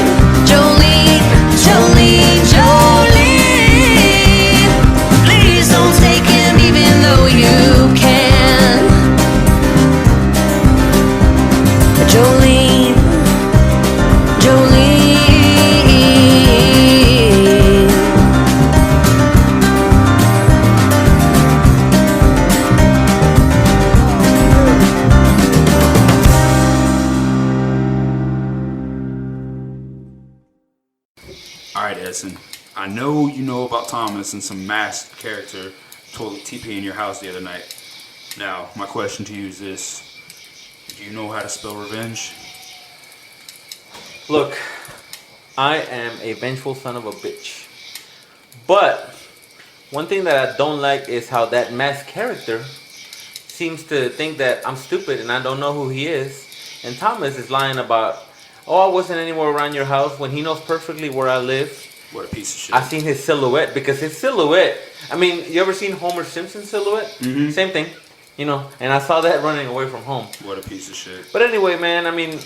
I know you know about Thomas and some masked character totally TP in your house the other night. Now, my question to you is this. Do you know how to spell revenge? Look, I am a vengeful son of a bitch. But one thing that I don't like is how that masked character seems to think that I'm stupid and I don't know who he is. And Thomas is lying about, oh, I wasn't anywhere around your house, when he knows perfectly where I live. What a piece of shit. I've seen his silhouette, because his silhouette, I mean, you ever seen Homer Simpson's silhouette? Mm-hmm. Same thing, you know, and I saw that running away from home. What a piece of shit. But anyway, man, I mean,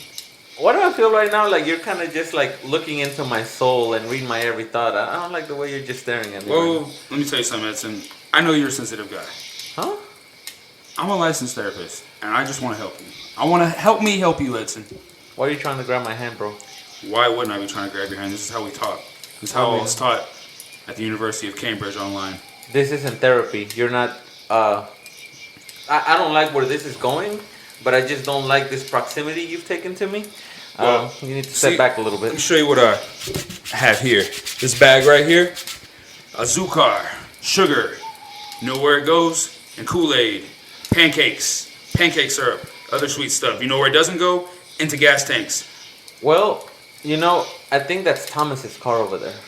Why do I feel right now like you're kind of just like looking into my soul and reading my every thought? I don't like the way you're just staring at me. Well, let me tell you something, Edson. I know you're a sensitive guy. Huh? I'm a licensed therapist, and I just want to help you. I want to help you, Edson. Why are you trying to grab my hand, bro? Why wouldn't I be trying to grab your hand? This is how we talk. This is how I was taught at the University of Cambridge online. This isn't therapy. You're not. I don't like where this is going, but I just don't like this proximity you've taken to me. Well, you need to step back a little bit. Let me show you what I have here. This bag right here, Azúcar, sugar, you know where it goes? And Kool-Aid, pancakes, pancake syrup, other sweet stuff. You know where it doesn't go? Into gas tanks. Well, you know, I think that's Thomas's car over there.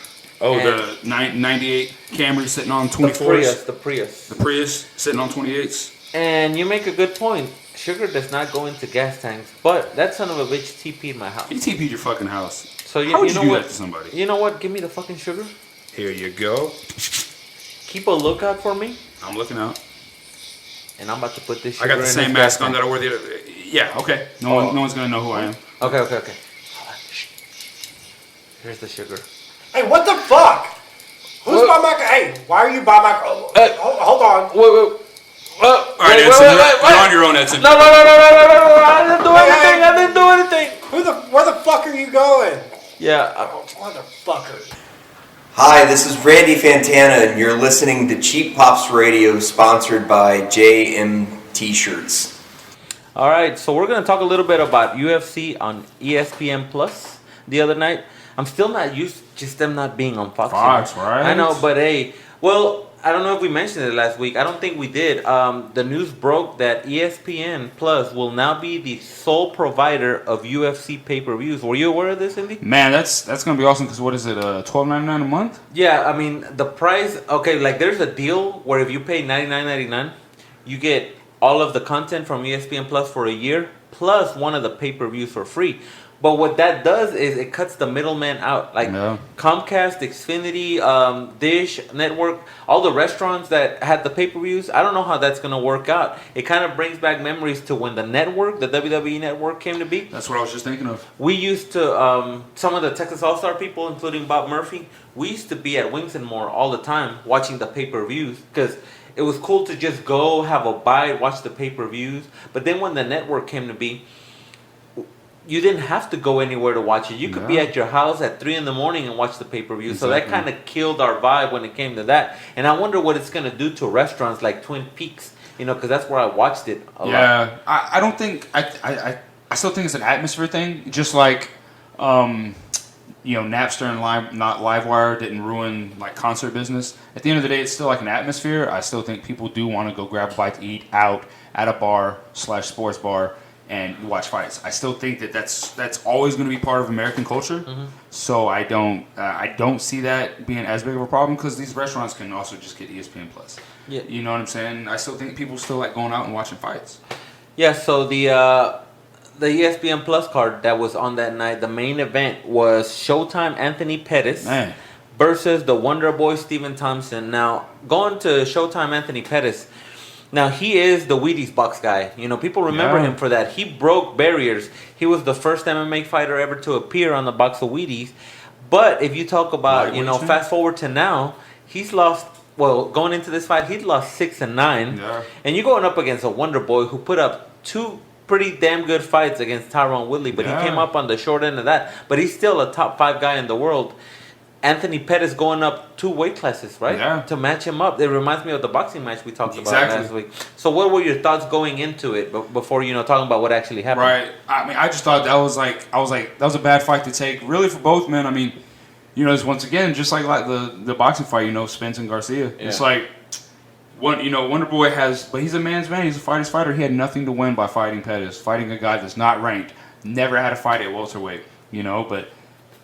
Oh, and the 98 Camry sitting on 24s? The Prius. The Prius sitting on 28s. And you make a good point. Sugar does not go into gas tanks, but that son of a bitch TP'd my house. He TP'd your fucking house. So how would you do what? That to somebody? You know what? Give me the fucking sugar. Here you go. Keep a lookout for me. I'm looking out. And I'm about to put this sugar I got the same mask on that I wore the other day. Yeah, okay. No one's going to know who I am. Okay. Hold on. Shh. Here's the sugar. Hey, what the fuck? Who's by my... Hey, why are you by my... hold on. Wait. All right, Edson, you're on your own, Edson. No. I didn't do anything. I didn't do anything. Where the fuck are you going? Yeah. Motherfucker. Hi, this is Randy Fantana, and you're listening to Cheap Pops Radio, sponsored by JMT Shirts. All right, so we're going to talk a little bit about UFC on ESPN Plus the other night. I'm still not used to just them not being on Fox. Right? I know, but hey, well, I don't know if we mentioned it last week. I don't think we did. The news broke that ESPN Plus will now be the sole provider of UFC pay-per-views. Were you aware of this, Indy? Man, that's going to be awesome because what is it, $12.99 a month? Yeah, I mean, the price, okay, like there's a deal where if you pay $99.99, you get all of the content from ESPN Plus for a year, plus one of the pay-per-views for free. But what that does is it cuts the middleman out. Like Comcast, Xfinity, Dish Network, all the restaurants that had the pay-per-views, I don't know how that's going to work out. It kind of brings back memories to when the network, the WWE network came to be. That's what I was just thinking of. We used to, some of the Texas All-Star people, including Bob Murphy, we used to be at Wings and More all the time watching the pay-per-views because it was cool to just go, have a bite, watch the pay-per-views. But then when the network came to be, you didn't have to go anywhere to watch it. You could be at your house at 3 a.m. and watch the pay-per-view. Exactly. So that kind of killed our vibe when it came to that. And I wonder what it's going to do to restaurants like Twin Peaks, you know, because that's where I watched it a lot. Yeah, I don't think, I still think it's an atmosphere thing. Just like, Napster and Livewire didn't ruin like concert business. At the end of the day, it's still like an atmosphere. I still think people do want to go grab a bite to eat out at a bar/sports bar and watch fights. I still think that's always going to be part of American culture. Mm-hmm. So I don't see that being as big of a problem because these restaurants can also just get ESPN Plus. Yeah. You know what I'm saying? I still think people still like going out and watching fights. Yeah. So the ESPN Plus card that was on that night, the main event was Showtime Anthony Pettis versus the Wonder Boy Stephen Thompson. Now going to Showtime Anthony Pettis. Now, he is the Wheaties box guy. You know, people remember him for that. He broke barriers. He was the first MMA fighter ever to appear on the box of Wheaties. But if you talk about, fast forward to now, he's lost, going into this fight, he'd lost 6-9. Yeah. And you're going up against a Wonder Boy who put up 2 pretty damn good fights against Tyron Woodley. But he came up on the short end of that. But he's still a top 5 guy in the world. Anthony Pettis going up 2 weight classes, right? Yeah. To match him up. It reminds me of the boxing match we talked about last week. So what were your thoughts going into it before, talking about what actually happened? Right. I mean, I just thought that was a bad fight to take, really, for both men. I mean, it's once again, just like the boxing fight, Spence and Garcia. Yeah. It's like, Wonder Boy but he's a man's man. He's a fighter's fighter. He had nothing to win by fighting Pettis, fighting a guy that's not ranked, never had a fight at welterweight, but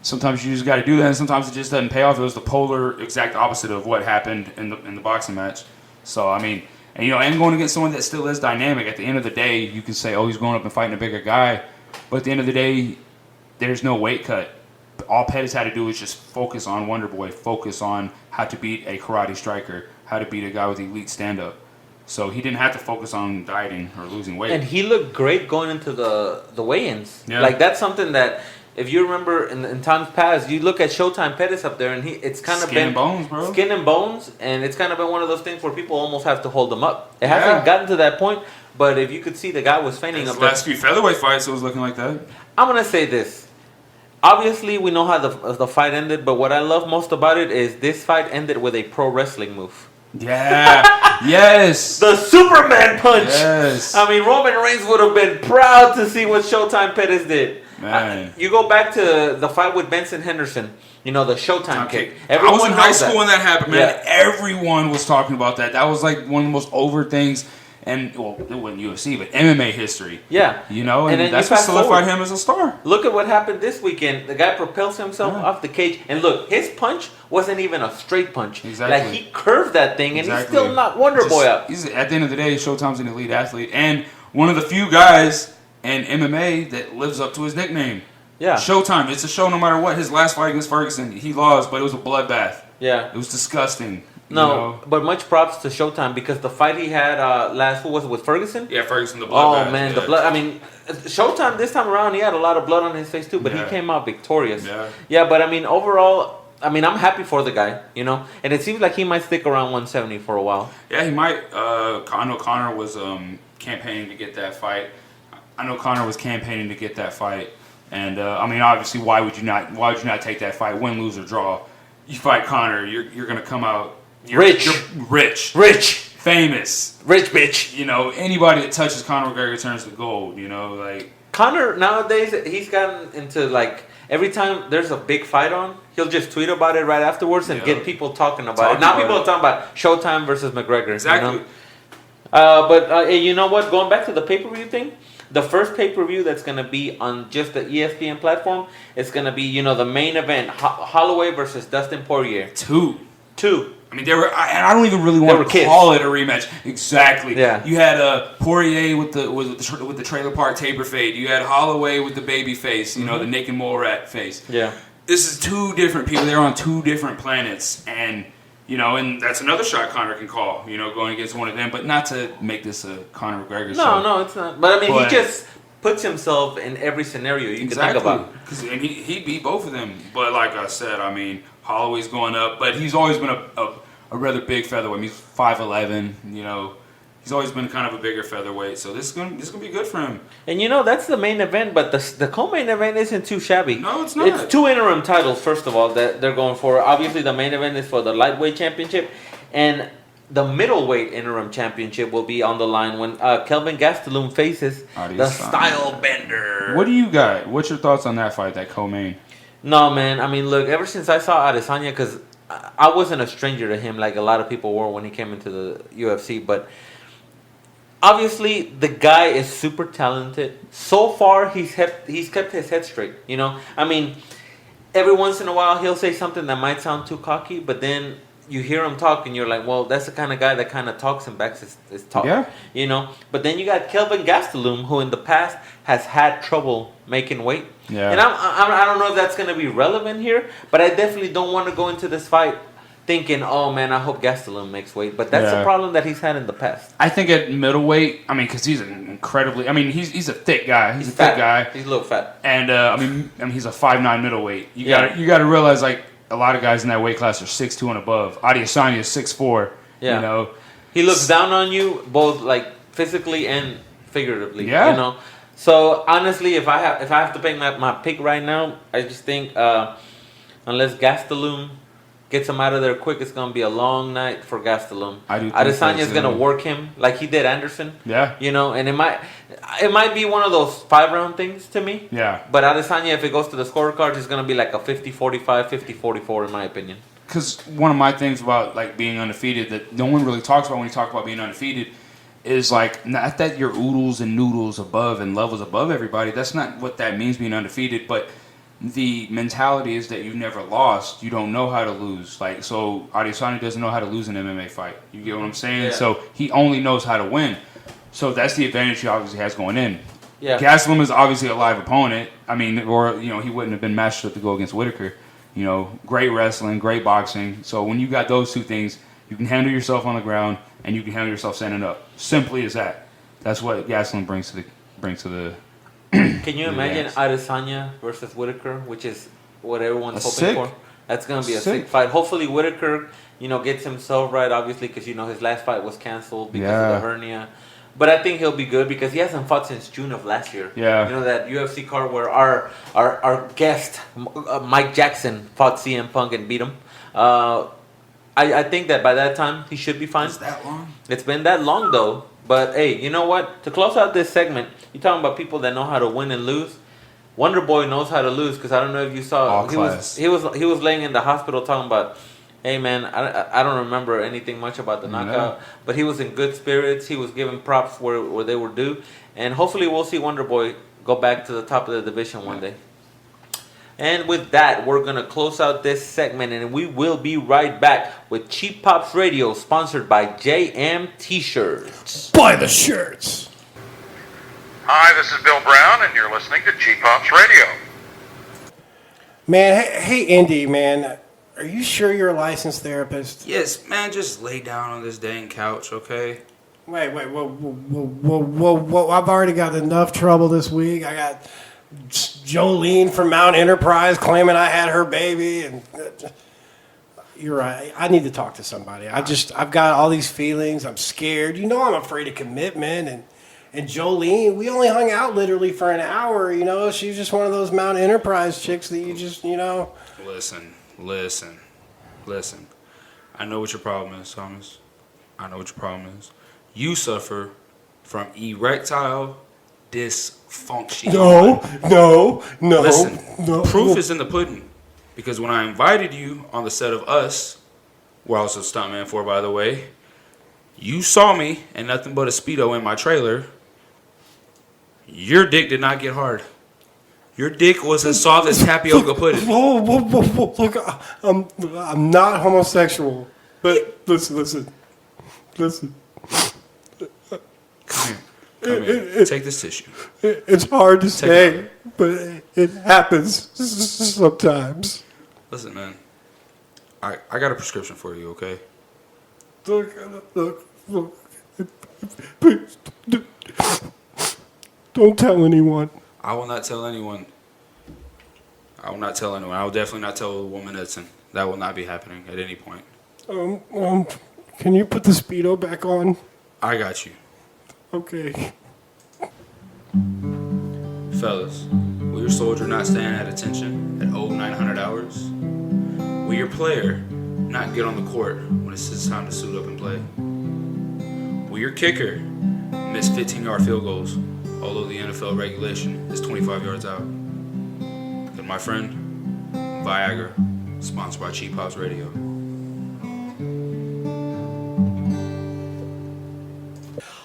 sometimes you just got to do that, and sometimes it just doesn't pay off. It was the polar exact opposite of what happened in the boxing match. So, I mean, and going against someone that still is dynamic, at the end of the day, you can say, oh, he's going up and fighting a bigger guy. But at the end of the day, there's no weight cut. All Pettis had to do was just focus on Wonder Boy, focus on how to beat a karate striker, how to beat a guy with elite stand-up. So he didn't have to focus on dieting or losing weight. And he looked great going into the weigh-ins. Yeah. Like that's something that, if you remember in times past, you look at Showtime Pettis up there, and it's kind of Skin been and bones, bro. Skin and bones, and it's kind of been one of those things where people almost have to hold him up. It hasn't gotten to that point, but if you could see, the guy was fainting up The there. last few featherweight fights, it was looking like that. I'm gonna say this. Obviously, we know how the fight ended, but what I love most about it is this fight ended with a pro wrestling move. Yeah. Yes. The Superman punch. Yes. I mean, Roman Reigns would have been proud to see what Showtime Pettis did. Man. You go back to the fight with Benson Henderson. You know, the Showtime kick. I was in high school when that happened, man. Yeah. Everyone was talking about that. That was like one of the most over things. And, well, it wasn't UFC, but MMA history. Yeah. You know, And and then that's you what fast solidified forward. him as a star. Look at what happened this weekend. The guy propels himself off the cage. And look, his punch wasn't even a straight punch. Exactly. Like, he curved that thing, and Exactly. he still knocked Wonder Boy out. He's, at the end of the day, Showtime's an elite athlete. And one of the few guys in MMA that lives up to his nickname. Yeah. Showtime. It's a show no matter what. His last fight against Ferguson, he lost, but it was a bloodbath. Yeah. It was disgusting. No, You know? but much props to Showtime, because the fight he had last, what was it, with Ferguson? Yeah, Ferguson, the bloodbath. Oh, man, yeah. the blood. I mean, Showtime this time around, he had a lot of blood on his face, too, but he came out victorious. Yeah, but I mean, overall, I mean, I'm happy for the guy, you know? And it seems like he might stick around 170 for a while. Yeah, he might. I know Conor was campaigning to get that fight. And I mean, obviously, why would you not take that fight, win, lose, or draw? You fight Conor, you're gonna come out Rich, famous, rich bitch. You know, anybody that touches Conor McGregor turns to gold. You know, like Conor nowadays, he's gotten into like, every time there's a big fight on, he'll just tweet about it right afterwards and get people talking about it. Now people are talking about Showtime versus McGregor. Exactly. You know? But you know what? Going back to the pay-per-view thing, the first pay-per-view that's going to be on just the ESPN platform is going to be, you know, the main event, Holloway versus Dustin Poirier. Two. I mean, I don't even really want to kids. call it a rematch. Exactly. Yeah. You had Poirier with the trailer park taper fade. You had Holloway with the baby face. You know, the naked mole rat face. Yeah. This is two different people. They're on two different planets, and you know, and that's another shot Conor can call. You know, going against one of them, but not to make this a Conor McGregor show. No, it's not. But I mean, he just puts himself in every scenario you can think about. And he beat both of them. But like I said, I mean, Holloway's going up, but he's always been a rather big featherweight. I mean, he's 5'11", you know. He's always been kind of a bigger featherweight, so this is gonna be good for him. And you know, that's the main event, but the co-main event isn't too shabby. No, it's not. It's two interim titles, first of all, that they're going for. Obviously, the main event is for the lightweight championship, and the middleweight interim championship will be on the line when Kelvin Gastelum faces the Style Bender. What do you got? What's your thoughts on that fight, that co-main? No, man. I mean, look, ever since I saw Adesanya, because I wasn't a stranger to him like a lot of people were when he came into the UFC, but obviously the guy is super talented. So far, he's kept his head straight. You know, I mean, every once in a while he'll say something that might sound too cocky, but then you hear him talk and you're like, well, that's the kind of guy that kind of talks and backs his talk. Yeah. You know, but then you got Kelvin Gastelum, who in the past has had trouble making weight. Yeah. And I don't know if that's going to be relevant here, but I definitely don't want to go into this fight thinking, oh man, I hope Gastelum makes weight. But that's a problem that he's had in the past. I think at middleweight, I mean, because he's an incredibly, I mean, he's a thick guy. He's a fat thick guy. He's a little fat. And I mean, he's a 5'9" middleweight. You got to realize, like, a lot of guys in that weight class are 6'2" and above. Adesanya is 6'4". Yeah. You know, he looks down on you both like physically and figuratively. Yeah. You know. So honestly, if I have to pick my pick right now, I just think unless Gastelum gets him out of there quick, it's gonna be a long night for Gastelum. I do think Adesanya is so, gonna too. work him like he did Anderson. Yeah. You know, and it might be one of those 5-round things to me. Yeah. But Adesanya, if it goes to the scorecards, it's gonna be like a 50-45, 50-44 in my opinion. Because one of my things about like being undefeated that no one really talks about when you talk about being undefeated is like, not that you're oodles and noodles above and levels above everybody. That's not what that means, being undefeated. But the mentality is that you've never lost. You don't know how to lose. Like, so Adesanya doesn't know how to lose an MMA fight. You get what I'm saying? Yeah. So he only knows how to win. So that's the advantage he obviously has going in. Yeah. Gastelum is obviously a live opponent. I mean, or, you know, he wouldn't have been matched up to go against Whitaker. You know, great wrestling, great boxing. So when you got those two things, You can handle yourself on the ground, and you can handle yourself standing up. Simply as that. That's what Gastelum brings to the. Can you imagine Adesanya versus Whitaker, which is what everyone's hoping for? That's gonna be a sick fight. Hopefully Whitaker, gets himself right, obviously, because his last fight was canceled because of the hernia. But I think he'll be good because he hasn't fought since June of last year. Yeah. That UFC card where our guest Mike Jackson fought CM Punk and beat him. I think that by that time he should be fine. Is that long? It's been that long though. But hey, you know what? To close out this segment, you're talking about people that know how to win and lose. Wonder Boy knows how to lose because I don't know if you saw. He was laying in the hospital talking about, hey man, I don't remember anything much about the knockout, but he was in good spirits. He was giving props where they were due, and hopefully we'll see Wonder Boy go back to the top of the division one day. And with that, we're going to close out this segment, and we will be right back with Cheap Pops Radio, sponsored by JM T-Shirts. Buy the shirts. Hi, this is Bill Brown, and you're listening to Cheap Pops Radio. Man, hey, Indy, man, are you sure you're a licensed therapist? Yes, man, just lay down on this dang couch, okay? Wait, whoa. I've already got enough trouble this week. I got Jolene from Mount Enterprise claiming I had her baby, and you're right. I need to talk to somebody. I've got all these feelings. I'm scared. I'm afraid of commitment, and Jolene, we only hung out literally for an hour. She's just one of those Mount Enterprise chicks that you just. Listen. I know what your problem is, Thomas. I know what your problem is. You suffer from erectile dysfunction. No. Listen, no. proof is in the pudding. Because when I invited you on the set of Us, where I was a stuntman for, by the way, you saw me and nothing but a Speedo in my trailer. Your dick did not get hard. Your dick was as soft as tapioca pudding. Whoa. Look, I'm not homosexual. But listen. Come here. Take this tissue. It's hard to say, but it happens sometimes. Listen, man. I got a prescription for you, okay? Look. Please, don't tell anyone. I will not tell anyone. I will definitely not tell a woman Edson. That will not be happening at any point. Can you put the Speedo back on? I got you. Okay. Fellas, will your soldier not stand at attention at 900 hours? Will your player not get on the court when it's his time to suit up and play? Will your kicker miss 15-yard field goals, although the NFL regulation is 25 yards out? And my friend, Viagra, sponsored by Cheap Pops Radio.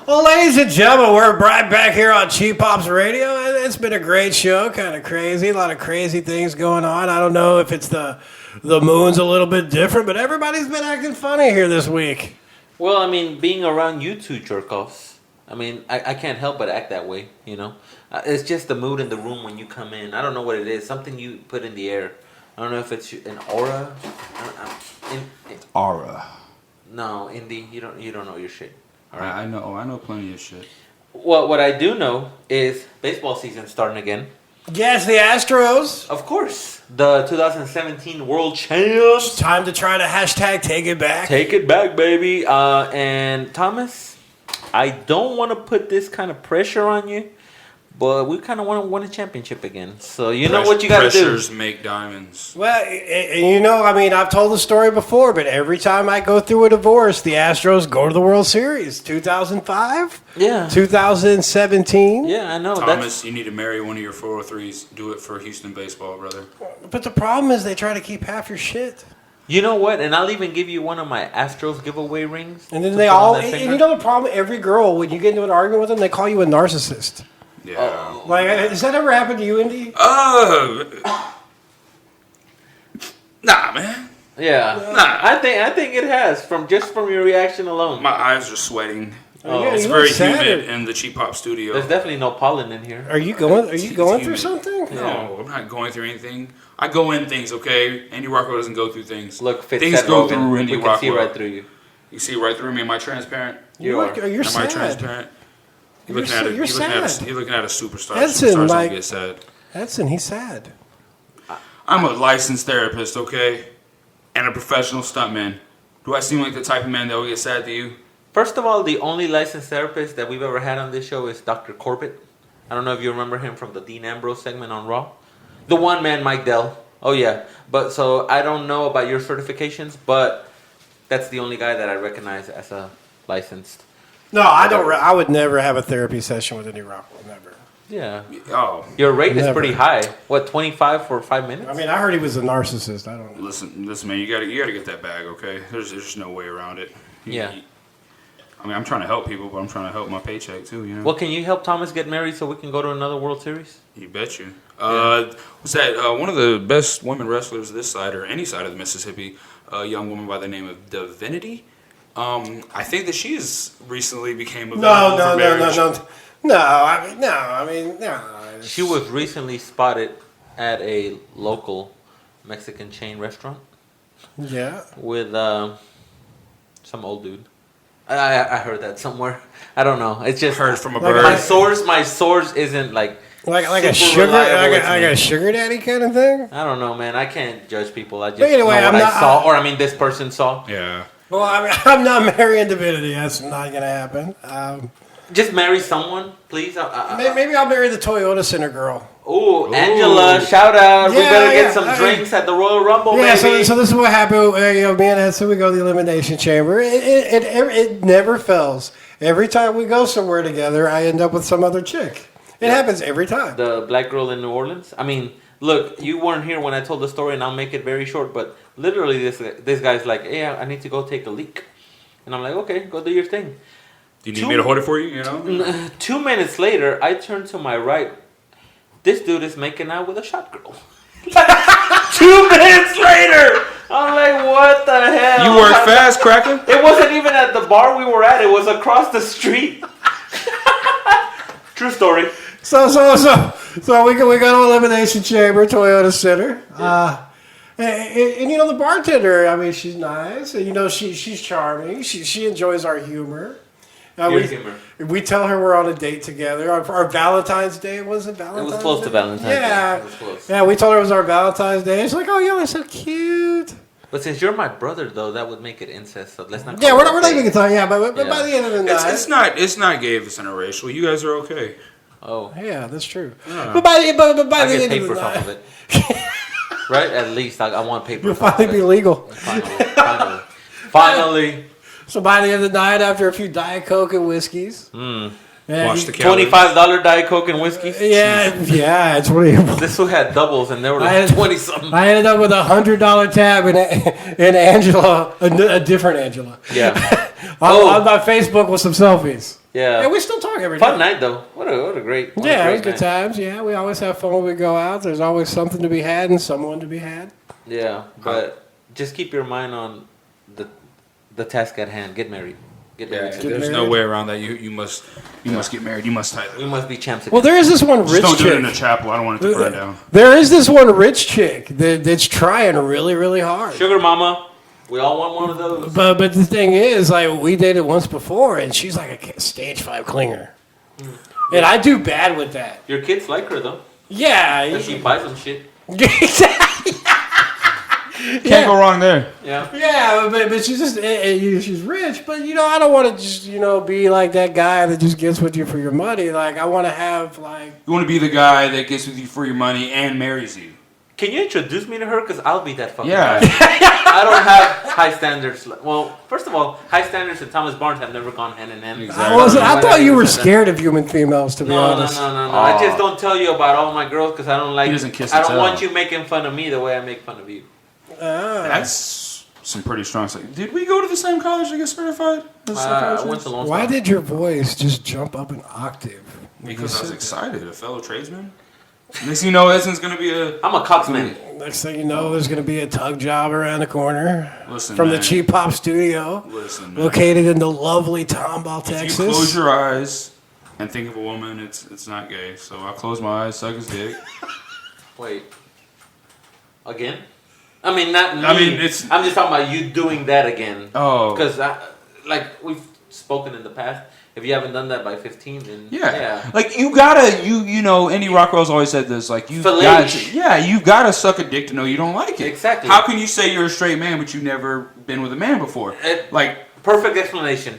Well, ladies and gentlemen, we're right back here on Cheap Pops Radio. It's been a great show, kind of crazy, a lot of crazy things going on. I don't know if it's the moon's a little bit different, but everybody's been acting funny here this week. Well, I mean, being around you two jerk-offs, I can't help but act that way, It's just the mood in the room when you come in. I don't know what it is, something you put in the air. I don't know if it's an aura. Aura. No, Indy, you don't know your shit. All right. I know plenty of shit. Well, what I do know is baseball season's starting again. Yes, the Astros. Of course. The 2017 World Champs. Time to try to hashtag take it back. Take it back, baby. And Thomas, I don't want to put this kind of pressure on you, but we kind of want to win a championship again. So know what you got to do. Pressures make diamonds. Well, I've told the story before, but every time I go through a divorce, the Astros go to the World Series. 2005? Yeah. 2017? Yeah, I know. Thomas, you need to marry one of your 403s. Do it for Houston baseball, brother. But the problem is they try to keep half your shit. You know what? And I'll even give you one of my Astros giveaway rings. And then they all... And you know the problem? Every girl, when you get into an argument with them, they call you a narcissist. Yeah. Has that ever happened to you, Indy? Nah, man. Yeah. Nah. I think it has from your reaction alone. My eyes are sweating. Yeah, it's very humid in the Cheap Pop studio. There's definitely no pollen in here. Are you going through something? No, I'm not going through anything. I go in things, okay? Andy Rockwell doesn't go through things. Look, things go through Andy Rockwell. We can see right through you. You see right through me. Am I transparent? You're Am sad. I transparent? You're looking at a superstar. Edson, Superstars like, don't get sad. Edson, he's sad. I'm a licensed therapist, okay? And a professional stuntman. Do I seem like the type of man that will get sad to you? First of all, the only licensed therapist that we've ever had on this show is Dr. Corbett. I don't know if you remember him from the Dean Ambrose segment on Raw. The one man, Mike Dell. Oh, yeah. But so I don't know about your certifications, but that's the only guy that I recognize as a licensed. No, I don't. I would never have a therapy session with any Rockwell. Never. Yeah. Oh. Your rate is Never. pretty high. What, 25 for 5 minutes? I mean, I heard he was a narcissist. I don't know. Listen, man. You gotta get that bag, okay? There's no way around it. Yeah. I mean, I'm trying to help people, but I'm trying to help my paycheck too. You know. Well, can you help Thomas get married so we can go to another World Series? You bet you. What's that? One of the best women wrestlers this side or any side of the Mississippi, a young woman by the name of Divinity. I think that she has recently became available for marriage. No. She was recently spotted at a local Mexican chain restaurant. Yeah. With some old dude. I heard that somewhere. I don't know. It's just heard from a like bird. My source isn't like a sugar like a sugar daddy kind of thing. I don't know, man. I can't judge people. I just But anyway, know what I'm I saw, this person saw. Yeah. Well, I'm not marrying Divinity. That's not gonna happen. Just marry someone, please. Maybe I'll marry the Toyota Center girl. Ooh, Angela, shout out. We Yeah, better get yeah, some drinks at the Royal Rumble, Yeah, baby. so this is what happened. Me and Edson, we go to the Elimination Chamber. It never fails. Every time we go somewhere together, I end up with some other chick. It happens every time. The black girl in New Orleans. I mean, look, you weren't here when I told the story, and I'll make it very short. But literally, this guy's like, "Hey, I need to go take a leak," and I'm like, "Okay, go do your thing." Do you need me to hold it for you? You know. 2 minutes later, I turn to my right. This dude is making out with a shot girl. 2 minutes later, I'm like, what the hell? You work fast, Cracker. It wasn't even at the bar we were at. It was across the street. True story. So we go to Elimination Chamber, Toyota Center. And you know the bartender. I mean, she's nice. And, you know, she's charming. She enjoys our humor. We tell her we're on a date together. Our Valentine's Day, was it Valentine's Day? It was close to Valentine's Day. It was close. Yeah, we told her it was our Valentine's Day. She's like, oh, yeah, that's so cute. But since you're my brother, though, that would make it incest. So let's not. Yeah, we're not even talking. Yeah, but by the end of the night, it's not gay if it's interracial. You guys are okay. Oh, yeah, that's true. But by the end of the night, off of it. Right? At least I want papers. You'll finally be legal. Finally. So by the end of the night, after a few Diet Coke and whiskeys, Watch the $25 Diet Coke and whiskey. Yeah, 20. This one had doubles, and they were like 20 something. I ended up with $100 tab and Angela, a different Angela. Yeah. on my Facebook with some selfies. Yeah. And we still talk every day. Fun night though. What a great. It was good times. Yeah, we always have fun when we go out. There's always something to be had and someone to be had. Yeah, but just keep your mind on the task at hand. Get married. There's no way around that. You must get married. You must tie that. We must be champs again. Well, there is this one rich chick. Just don't do it in the chapel. I don't want it to burn down. There is this one rich chick that's trying really, really hard. Sugar mama. We all want one of those. But the thing is, like, we dated once before, and she's like a stage 5 clinger. And I do bad with that. Your kids like her, though. Yeah. And she buys them shit. Can't go wrong there. Yeah. Yeah, but she's just she's rich, but you know I don't want to just be like that guy that just gets with you for your money. Like I want to have like you want to be the guy that gets with you for your money and marries you. Can you introduce me to her? Because I'll be that fucking guy. I don't have high standards. Well, first of all, high standards and Thomas Barnes have never gone hand in hand. Exactly. I thought you were scared of human females, to be honest. No. I just don't tell you about all my girls because I don't like. He doesn't kiss I and don't tell. want you making fun of me the way I make fun of you. That's some pretty strong stuff. Did we go to the same college to get certified? I went to Lone Star. Why did your voice just jump up an octave? Because I was excited. A fellow tradesman. Next thing you know, Edson's going to be I'm a coxman. Next thing you know, there's going to be a tug job around the corner Listen, from man. the Cheap Pop Studio, located in the lovely Tomball, Texas. If you close your eyes and think of a woman, it's not gay. So I close my eyes, suck his dick. Wait. Again? I mean, not me. I mean, it's. I'm just talking about you doing that again. Oh. Because like we've spoken in the past. If you haven't done that by 15, then yeah. Like you gotta, you know, Andy Rockwell's always said this. Like you gotta suck a dick to know you don't like it. Exactly. How can you say you're a straight man but you've never been with a man before? Perfect explanation.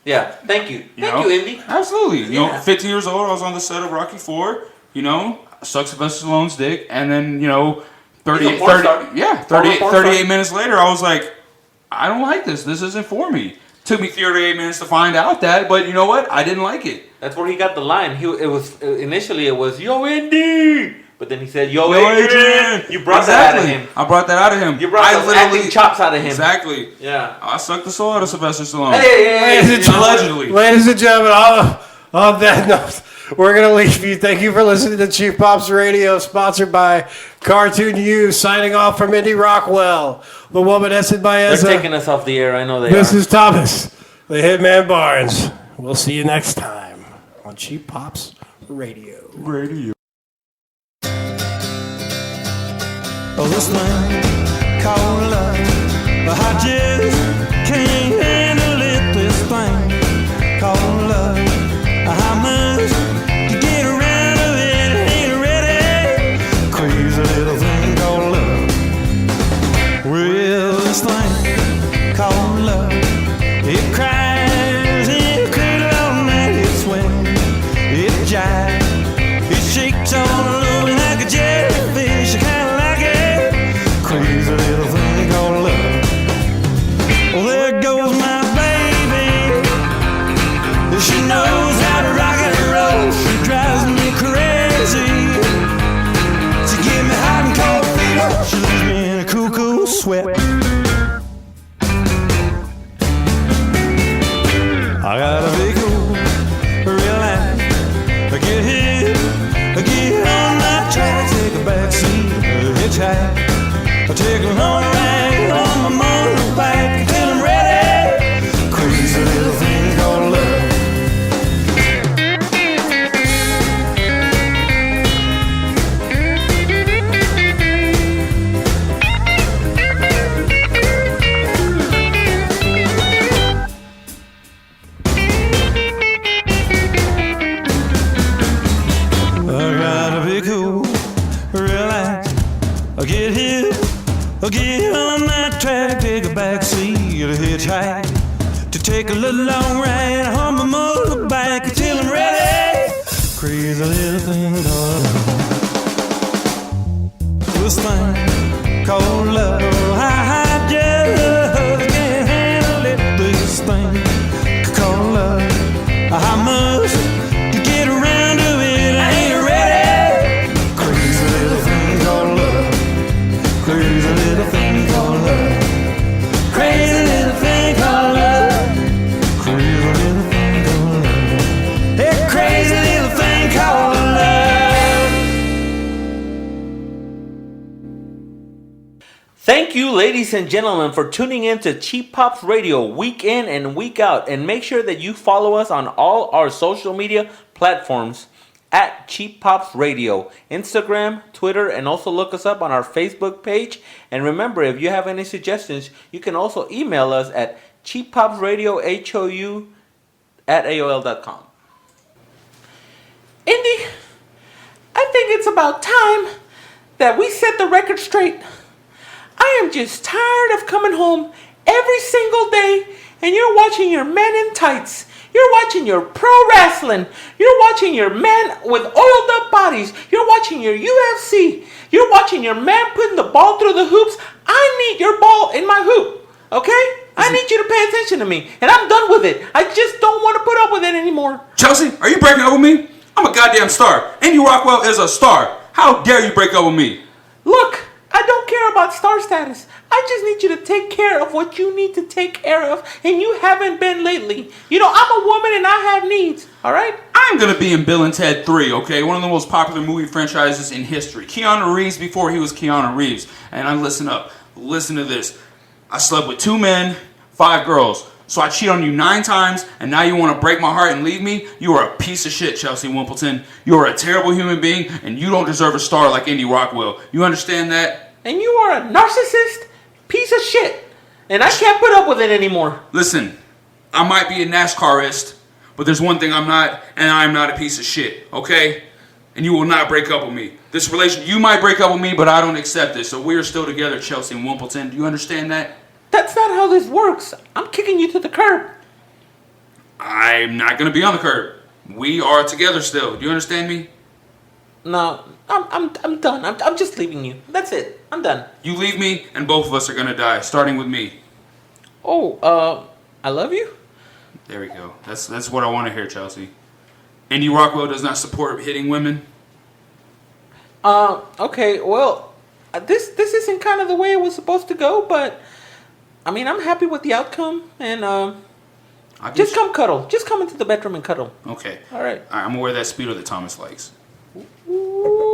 Yeah. Thank you. Thank you, Indy. Absolutely. You know, 15 years old, I was on the set of Rocky IV. You know, sucked Sylvester Stallone's dick, and then 38 minutes later, I was like, I don't like this. This isn't for me. Took me 38 minutes to find out that, but you know what? I didn't like it. That's where he got the line. Initially it was "Yo, Indy," but then he said "Yo, Adrian." You brought that out of him. I brought that out of him. You brought those acting chops out of him. Exactly. Yeah. I sucked the soul out of Sylvester Stallone. Allegedly. Ladies and gentlemen, on that note, we're going to leave you. Thank you for listening to Cheap Pops Radio, sponsored by Cartoon U. Signing off from Indy Rockwell, the woman Essid Baeza. They're taking us off the air. I know they are. This is Thomas, the Hitman Barnes. We'll see you next time on Cheap Pops Radio. Oh, this thing called love, I just can't handle it. This thing called love, how much to get around of it ain't ready. Crazy little thing called love. Well, this thing called love, it cries and it cradles all night. It swings, it jives, it shakes all over like a jellyfish. I kinda like it. Crazy little thing called love. Well, there goes my baby. She knows how to rock and roll. She drives me crazy. She give me hot and cold fever. She leaves me in a cool sweat. I gotta be cool, relax. I get hit, I get on my track. Take a backseat, hitchhike. I take a long ride on my motorbike until I'm ready. Crazy little thing called love. I get hit, I get on that track, take a backseat, a hitchhike, to take a little long ride on my motorbike until I'm ready. Crazy little thing called love. This thing called love, I just can't handle it. This thing called love, I must to get around to it, I ain't ready. Crazy little thing called love. Crazy little thing called love. Crazy little thing called love. Crazy little thing called love. Hey, crazy little thing called love. Thank you, ladies and gentlemen, for tuning in to Cheap Pops Radio week in and week out. And make sure that you follow us on all our social media platforms at Cheap Pops Radio, Instagram, Twitter, and also look us up on our Facebook page. And remember, if you have any suggestions, you can also email us at cheappopsradiohou@aol.com. Indy, I think it's about time that we set the record straight. I am just tired of coming home every single day and you're watching your men in tights. You're watching your pro wrestling. You're watching your men with oiled up bodies. You're watching your UFC. You're watching your man putting the ball through the hoops. I need your ball in my hoop. Okay? I need you to pay attention to me. And I'm done with it. I just don't want to put up with it anymore. Chelsea, are you breaking up with me? I'm a goddamn star. Andy Rockwell is a star. How dare you break up with me? Look, I don't care about star status. I just need you to take care of what you need to take care of, and you haven't been lately. You know, I'm a woman and I have needs, all right? I'm going to be in Bill and Ted 3, okay? One of the most popular movie franchises in history. Keanu Reeves before he was Keanu Reeves. And I listen up. Listen to this. I slept with 2 men, 5 girls. So I cheat on you 9 times, and now you want to break my heart and leave me? You are a piece of shit, Chelsea Wimpleton. You are a terrible human being, and you don't deserve a star like Indy Rockwell. You understand that? And you are a narcissist piece of shit. And I can't put up with it anymore. Listen, I might be a NASCARist, but there's one thing I'm not, and I'm not a piece of shit, okay? And you will not break up with me. This relation, you might break up with me, but I don't accept this. So we are still together, Chelsea and Wimbledon. Do you understand that? That's not how this works. I'm kicking you to the curb. I'm not going to be on the curb. We are together still. Do you understand me? No, I'm done. I'm just leaving you. That's it. I'm done. You leave me, and both of us are going to die, starting with me. Oh, I love you? There we go. That's what I want to hear, Chelsea. Andy Rockwell does not support hitting women. Okay, well, this isn't kind of the way it was supposed to go, but I mean, I'm happy with the outcome, and just come cuddle. Just come into the bedroom and cuddle. Okay. All right. I'm gonna wear that Speedo that Thomas likes. Ooh.